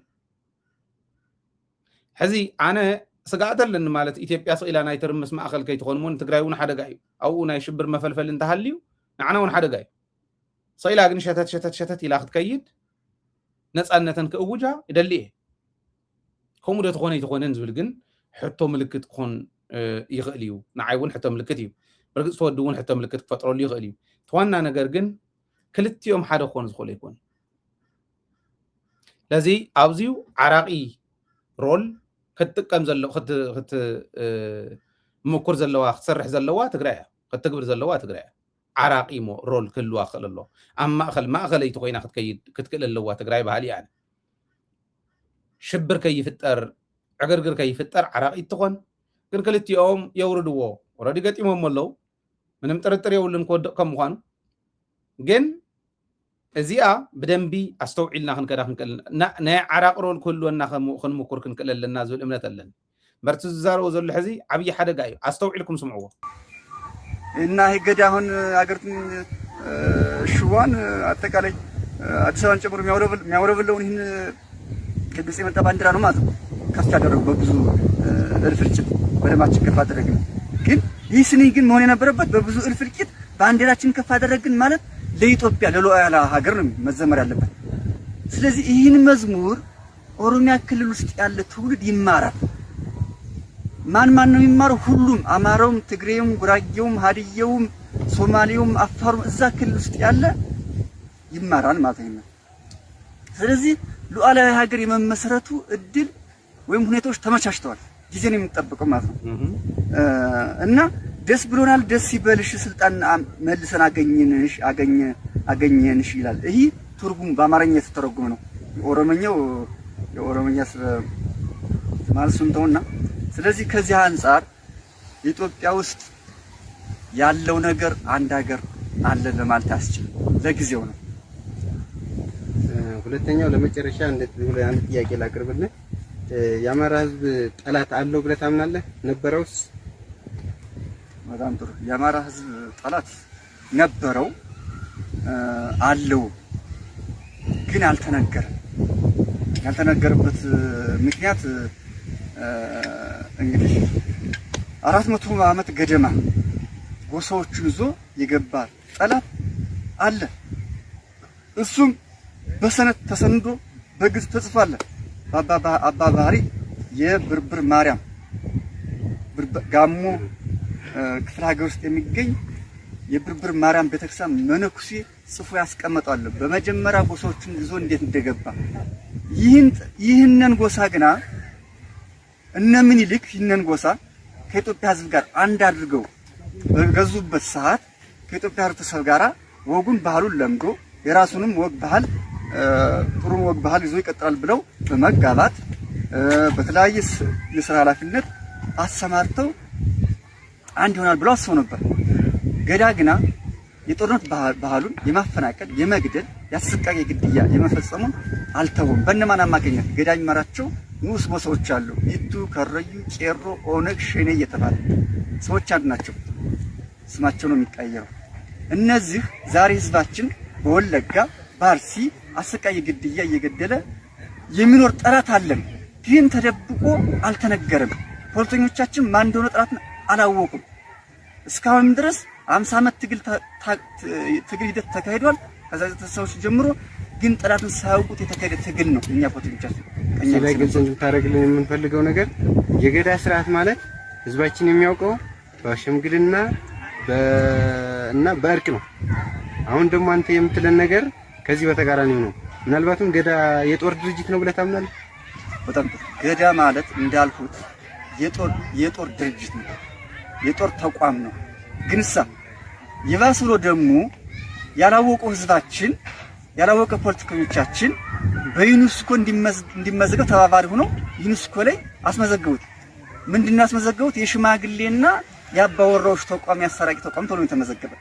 حزي أنا سقاطلن مالت ኢትዮጵያ ስኢላ ናይ ትርምስ ማእከል ከይትኾን ሞን ትግራይ እውን ሓደጋ እዩ ኣብኡ ናይ ሽብር መፈልፈል እንተሃልዩ ንዓና እውን ሓደጋ እዩ ስኢላ ግን ሸተት ኢላ ክትከይድ ነፃነትን ክእውጃ ይደሊ እየ ከምኡ ዶ ትኾነ ይትኾነን ዝብል ግን ሕቶ ምልክት ክኾን ይኽእል እዩ ንዓይ እውን ሕቶ ምልክት እዩ ብርግፅ ተወዲ እውን ሕቶ ምልክት ክፈጥረሉ ይኽእል እዩ ተዋና ነገር ግን ክልቲኦም ሓደ ክኾኑ ዝኽእሉ ይኮን ለዚ ኣብዚዩ ዓራቂ ሮል كتقم زلو خت مكر زلوا خسرح زلوا تقرأ كتكبر زلوا تقرأ عراقي مو رول كل واخل الله أما ما أخلي تقينا خت كيد كتكل اللوا تقرأ بهالي يعني شبر كيف التر عقرقر كيف التر عراقي تقون كل يوم يوردوا ኦሬዲ ገጢሞም አለው ምንም ጥርጥር የውልን ከወደቅ ከምኳኑ ግን እዚኣ ብደንቢ አስተውዒልና ክንከዳ ክንከል ናይ ዓራቅሮል ኩሉና ክንምኩር ክንክለልና ዝብል እምነት አለን መርት ዝዛረቡ ዘሎ ሕዚ ዓብይ ሓደጋ እዩ አስተውዒልኩም ስምዕዎ እና ህገዳ አሁን አገርትን ሽዋን አጠቃላይ አዲስ አበባን ጨምሮ የሚያወረብለውን ይህን ከግብጽ የመጣ ባንዲራ ነው ማለት ነው ከፍ ያደረጉ በብዙ እልፍልጭት በደማችን ከፍ አደረግን ግን ይህ ስኒ ግን መሆን የነበረበት በብዙ እልፍልጭት ባንዲራችን ከፍ አደረግን ማለት ለኢትዮጵያ ለሉዓላ ሀገር ነው መዘመር ያለበት ስለዚህ ይህን መዝሙር ኦሮሚያ ክልል ውስጥ ያለ ትውልድ ይማራል ማን ነው የሚማረው ሁሉም አማራውም ትግሬውም ጉራጌውም ሀዲየውም ሶማሌውም አፋሩም እዛ ክልል ውስጥ ያለ ይማራል ማለት ነው ስለዚህ ሉዓላዊ ሀገር የመመስረቱ እድል ወይም ሁኔታዎች ተመቻችተዋል ጊዜን የሚጠብቀው ማለት ነው እና ደስ ብሎናል ደስ ይበልሽ ስልጣን መልሰን አገኘንሽ ይላል ይሄ ትርጉም በአማርኛ የተተረጎመ ነው የኦሮሞኛ ማለት ሱንተውና ስለዚህ ከዚህ አንፃር ኢትዮጵያ ውስጥ ያለው ነገር አንድ ሀገር አለ ለማለት ያስችል ለጊዜው ነው ሁለተኛው ለመጨረሻ አንድ ጥያቄ ላቅርብልህ የአማራ ህዝብ ጠላት አለው ብለህ ታምናለህ ነበረውስ በጣም ጥሩ የአማራ ህዝብ ጠላት ነበረው አለው ግን አልተነገረም ያልተነገረበት ምክንያት እንግዲህ 400 ዓመት ገደማ ጎሳዎችን ይዞ የገባ ጠላት አለ እሱም በሰነት ተሰንዶ በግዝ ተጽፏል አባ ባህሪ የብርብር ማርያም ጋሞ ክፍለ ሀገር ውስጥ የሚገኝ የብርብር ማርያም ቤተክርስቲያን መነኩሴ ጽፎ ያስቀመጣል በመጀመሪያ ጎሳዎችን ይዞ እንዴት እንደገባ ይህንን ጎሳ ግና እነ ምኒልክ ይህንን ጎሳ ከኢትዮጵያ ህዝብ ጋር አንድ አድርገው በገዙበት ሰዓት ከኢትዮጵያ ህብረተሰብ ጋር ወጉን ባህሉን ለምዶ የራሱንም ወግ ባህል ጥሩ ወግ ባህል ይዞ ይቀጥላል ብለው በመጋባት በተለያየ የሥራ ኃላፊነት አሰማርተው አንድ ይሆናል ብለው አስበው ነበር ገዳ ግና የጦርነት ባህሉን የማፈናቀል የመግደል ያስሰቃቂ ግድያ የመፈጸሙን አልተውም በእነማን አማካኝነት ገዳ የሚመራቸው ንዑስ ጎሳዎች አሉ ይቱ ከረዩ ቄሮ ኦነግ ሸኔ እየተባለ ሰዎች አንድ ናቸው ስማቸው ነው የሚቀየረው እነዚህ ዛሬ ህዝባችን በወለጋ ባርሲ አሰቃቂ ግድያ እየገደለ የሚኖር ጠላት አለን ግን ተደብቆ አልተነገረም ፖለቲከኞቻችን ማን እንደሆነ ጠላት አላወቁም እስካሁን ድረስ 50 ዓመት ትግል ሂደት ተካሂዷል ከዛ ተሰዎች ጀምሮ ግን ጠላትን ሳያውቁት የተካሄደ ትግል ነው እኛ ፖለቲከኞቻችን እኛ ላይ ግልጽ እንድታረግልን የምንፈልገው ነገር የገዳ ስርዓት ማለት ህዝባችን የሚያውቀው በሽምግልና እና በእርቅ ነው አሁን ደግሞ አንተ የምትለን ነገር ከዚህ በተቃራኒው ነው ምናልባትም ገዳ የጦር ድርጅት ነው ብለህ ታምናለህ በጣም ገዳ ማለት እንዳልኩት የጦር ድርጅት ነው የጦር ተቋም ነው ግንሳ ይባስ ብሎ ደግሞ ያላወቀው ህዝባችን ያላወቀ ፖለቲከኞቻችን በዩኒስኮ እንዲመዘገብ ተባባሪ ሆኖ ዩኒስኮ ላይ አስመዘገቡት ምንድነው አስመዘገቡት የሽማግሌና ያባወራዎች ተቋም ያሰራቂ ተቋም ተብሎ የተመዘገበ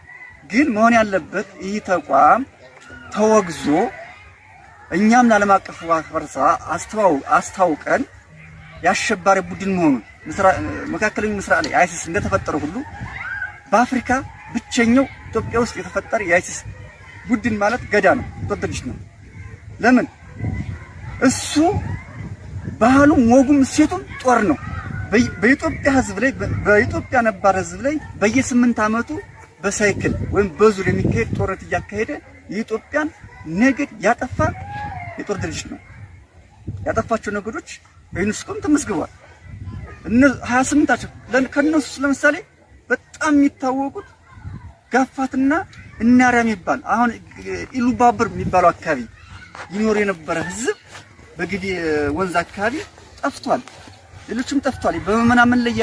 ግን መሆን ያለበት ይህ ተቋም ተወግዞ እኛም ለዓለም አቀፍ ማህበረሰብ አስተዋውቀን ያሸባሪ ቡድን መሆኑን መካከለኛው ምስራቅ ላይ አይሲስ እንደተፈጠረ ሁሉ በአፍሪካ ብቸኛው ኢትዮጵያ ውስጥ የተፈጠረ የአይሲስ ቡድን ማለት ገዳ ነው ተደርጅት ነው ለምን እሱ ባህሉም ወጉም እሴቱም ጦር ነው በኢትዮጵያ ህዝብ ላይ በኢትዮጵያ ነባር ህዝብ ላይ በየ8 ዓመቱ በሳይክል ወይም በዙር የሚካሄድ ጦርነት እያካሄደ የኢትዮጵያን ነገድ ያጠፋ የጦር ድርጅት ነው ያጠፋቸው ነገዶች በዩኒስኮም ተመዝግበዋል እነ 28 ከነሱ ለምሳሌ በጣም የሚታወቁት ጋፋትና እናሪያ የሚባል አሁን ኢሉባብር የሚባለው አካባቢ ይኖር የነበረ ህዝብ በግዲ ወንዝ አካባቢ ጠፍቷል ሌሎችም ጠፍቷል በመመናመን ላይ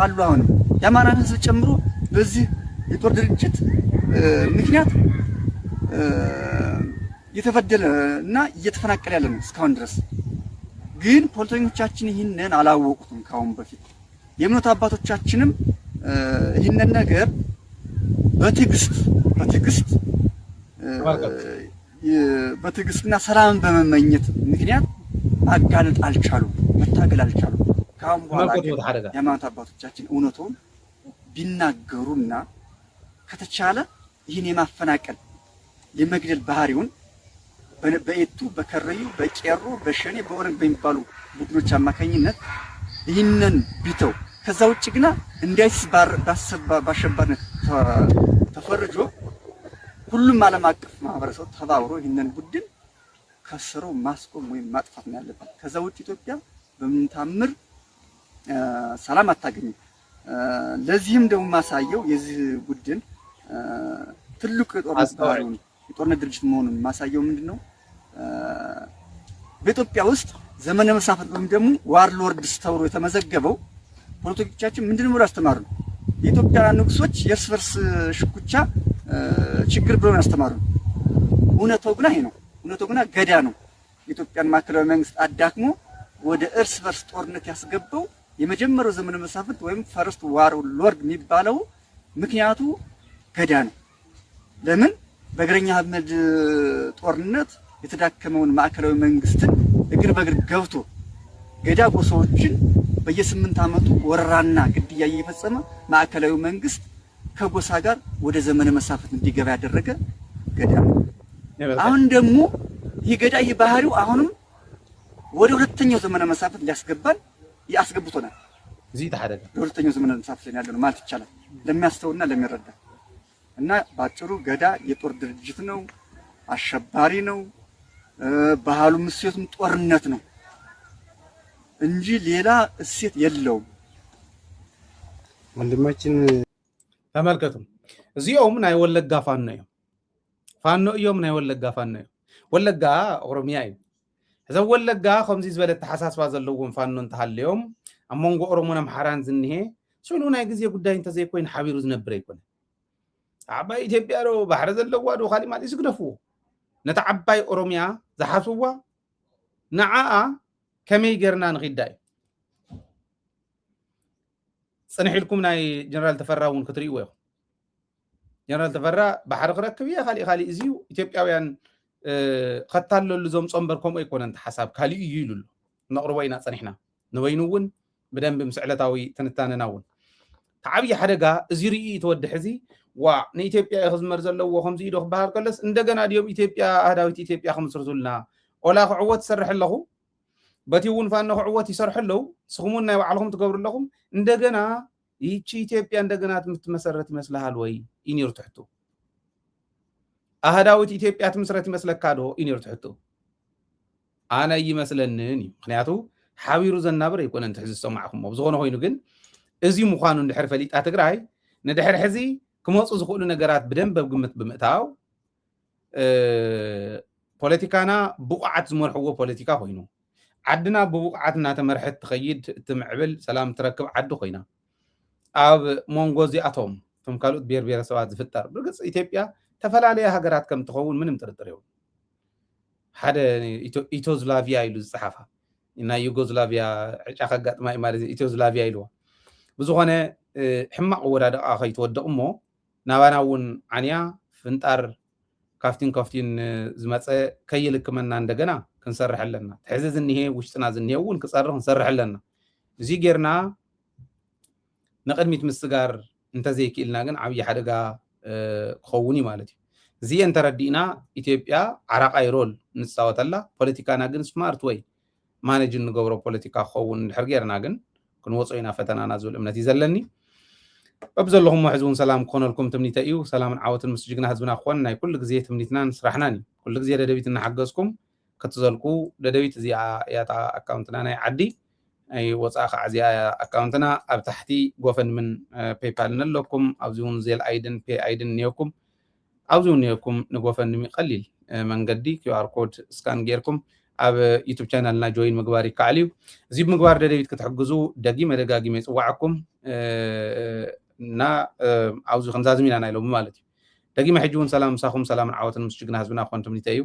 አሉ አሁን የአማራን ህዝብ ጨምሮ በዚህ የጦር ድርጅት ምክንያት የተፈደለ እና እየተፈናቀለ ያለ ነው እስካሁን ድረስ ግን ፖለቲከኞቻችን ይህንን አላወቁትም ካሁን በፊት የእምነት አባቶቻችንም ይህንን ነገር በትዕግስትና ሰላምን በመመኘት ምክንያት ማጋለጥ አልቻሉም፣ መታገል አልቻሉም። ካሁን በኋላ የሃይማኖት አባቶቻችን እውነቱን ቢናገሩና ከተቻለ ይህን የማፈናቀል የመግደል ባህሪውን በኤቱ በከረዩ በቄሮ በሸኔ በኦነግ በሚባሉ ቡድኖች አማካኝነት ይህንን ቢተው ከዛ ውጭ ግና እንዳይስ በአሸባሪነት ተፈርጆ ሁሉም ዓለም አቀፍ ማህበረሰብ ተባብሮ ይህንን ቡድን ከስረው ማስቆም ወይም ማጥፋት ነው ያለበት። ከዛ ውጭ ኢትዮጵያ በምን ታምር ሰላም አታገኝም። ለዚህም ደግሞ ማሳየው የዚህ ቡድን ትልቁ የጦርነት ድርጅት መሆኑን ማሳየው ምንድነው? በኢትዮጵያ ውስጥ ዘመነ መሳፍንት ወይም ደግሞ ዋርሎርድስ ተብሎ የተመዘገበው ፖለቲከኞቻችን ምንድነው ብለው ያስተማሩ? የኢትዮጵያ ንጉሶች የእርስ በርስ ሽኩቻ ችግር ብለው ያስተማሩ። እውነታው ግን ይሄ ነው። እውነታው ግን ገዳ ነው። የኢትዮጵያን ማዕከላዊ መንግስት አዳክሞ ወደ እርስ በርስ ጦርነት ያስገባው የመጀመሪያው ዘመነ መሳፍንት ወይም ፈርስት ዋርሎርድ የሚባለው ምክንያቱ ገዳ ነው። ለምን? በእግረኛ አህመድ ጦርነት የተዳከመውን ማዕከላዊ መንግስትን እግር በእግር ገብቶ ገዳ ጎሳዎችን በየ8 ዓመቱ ወረራና ግድያ እየፈጸመ ማዕከላዊ መንግስት ከጎሳ ጋር ወደ ዘመነ መሳፍንት እንዲገባ ያደረገ ገዳ ነው። አሁን ደግሞ ይህ ገዳ ይህ ባህሪው አሁንም ወደ ሁለተኛው ዘመነ መሳፍንት ሊያስገባን ያስገብቶናል። እዚህ ተሐደደ ሁለተኛው ዘመነ መሳፍንት ያለው ማለት ይቻላል ለሚያስተውልና ለሚረዳ እና ባጭሩ ገዳ የጦር ድርጅት ነው፣ አሸባሪ ነው፣ ባህሉም እሴቱም ጦርነት ነው እንጂ ሌላ እሴት የለውም። ወንድማችን ተመልከቱ። እዚኦም ናይ ወለጋ ፋኖ እዮም። ፋኖ እዮም ናይ ወለጋ ፋኖ እዮም። ወለጋ ኦሮሚያ እዩ። እዛ ወለጋ ከምዚ ዝበለ ተሓሳስባ ዘለዎም ፋኖ እንተሃልዮም ኣብ መንጎ ኦሮሞን ኣምሓራን ዝኒሄ ስሉ ናይ ግዜ ጉዳይ እንተዘይኮይኑ ሓቢሩ ዝነብር ኣይኮነን። ዓባይ ኢትዮጵያ ዶ ባሕሪ ዘለዋ ዶ ካሊእ ማለት ይስግደፍዎ ነታ ዓባይ ኦሮሚያ ዝሓስዋ ንዓኣ ከመይ ጌርና ንኺዳ እዩ። ፅንሕ ኢልኩም ናይ ጀነራል ተፈራ እውን ክትርእይዎ ኢኹም። ጀነራል ተፈራ ባሕሪ ክረክብ እየ ካሊእ እዚዩ ኢትዮጵያውያን ከታለሉ ዘምፆ እምበር ከምኡ ኣይኮነን ሓሳብ ካሊእ እዩ ኢሉ ኣሎ። ነቕርቦ ኢና ፀኒሕና ንበይኑ እውን ብደንቢ ምስ ዕለታዊ ትንታነና እውን ተዓብዪ ሓደጋ እዚ ርኢ ተወድሕ እዚ ዋ ንኢትዮጵያ ክዝመር ዘለዎ ከምዚ ኢዶ ክበሃል ከለስ እንደገና ድዮም ኢትዮጵያ ኣህዳዊት ኢትዮጵያ ከምስርቱልና ኦላ ክዕወት ይሰርሕ ኣለኹ በቲ እውን ፋኖ ክዕወት ይሰርሑ ኣለዉ ንስኹም እውን ናይ ባዕልኩም ትገብሩ ኣለኹም እንደገና ይህቺ ኢትዮጵያ እንደገና ትምትመሰረት ይመስልሃል ወይ እዩ ነይሩ ትሕቱ። ኣህዳዊት ኢትዮጵያ ትምስረት ይመስለካ ዶ እዩ ነይሩ ትሕቱ። ኣነ ይመስለንን እዩ። ምክንያቱ ሓቢሩ ዘናብር ኣይኮነን ትሕዚ ዝሰማዕኩሞ ብዝኾነ ኮይኑ ግን እዚ ምዃኑ እንድሕር ፈሊጣ ትግራይ ንድሕሪ ሕዚ ክመፁ ዝኽእሉ ነገራት ብደንብ ግምት ብምእታው ፖለቲካና ብቑዓት ዝመርሕዎ ፖለቲካ ኮይኑ ዓድና ብብቑዓት እናተመርሐት ትኸይድ እትምዕብል ሰላም ትረክብ ዓዲ ኮይና ኣብ መንጎ እዚኣቶም እቶም ካልኦት ብሔር ብሔረሰባት ዝፍጠር ብርግፅ ኢትዮጵያ ተፈላለየ ሃገራት ከም ትኸውን ምንም ጥርጥር የብሉ። ሓደ ኢትዮዝላቪያ ኢሉ ዝፀሓፋ ናይ ዩጎዝላቪያ ዕጫ ከጋጥማ እዩ ማለት ኢትዮዝላቪያ ኢልዋ ብዝኾነ ሕማቕ ወዳደቃ ከይትወደቕ እሞ ናባና እውን ዓንያ ፍንጣር ካፍቲን ዝመፀ ከይልክመና እንደገና ክንሰርሕ ኣለና። ትሕዚ ዝኒሄ ውሽጥና ዝኒሄ እውን ክፀርሕ ክንሰርሕ ኣለና። እዚ ጌርና ንቅድሚት ምስጋር እንተዘይክኢልና ግን ዓብዪ ሓደጋ ክኸውን እዩ ማለት እዩ። እዚአን ተረዲእና ኢትዮጵያ ዓራቃይ ሮል ንፃወተላ ፖለቲካና ግን ስማርት ወይ ማኔጅ እንገብሮ ፖለቲካ ክኸውን እንድሕር ጌርና ግን ክንወፅኦ ኢና ፈተናና ዝብል እምነት እዩ ዘለኒ። በብዘለኹም ሕዚ እውን ሰላም ክኾነልኩም ትምኒተ እዩ። ሰላምን ዓወትን ምስ ጅግና ህዝብና ክኾን ናይ ኩሉ ግዜ ትምኒትናን ስራሕናን እዩ። ኩሉ ግዜ ደደቢት እናሓገዝኩም ክትዘልቁ ደደቢት እዚኣ እያታ ኣካውንትና ናይ ዓዲ ናይ ወፃኢ ከዓ እዚኣ ኣካውንትና ኣብ ታሕቲ ጎፈንምን ፔይፓልን ኣለኩም። ኣብዚ እውን ዜል ኣይድን ፔ ኣይድን እኒአኩም ኣብዚ እውን እኒአኩም ንጎፈንሚ ቀሊል መንገዲ ኪውኣር ኮድ ስካን ጌርኩም ኣብ ዩቱብ ቻናልና ጆይን ምግባር ይከኣል እዩ። እዚ ብምግባር ደደቢት ክትሕግዙ ደጊመ ደጋጊመ ይፅዋዓኩም እና ኣብዚ ክንዛዝም ኢና ናይ ሎሚ ማለት እዩ። ደጊመ ሕጂ እውን ሰላም ምሳኹም ሰላምን ዓወትን ምስ ጅግና ህዝብና ክኾን ትምኒተ እዩ።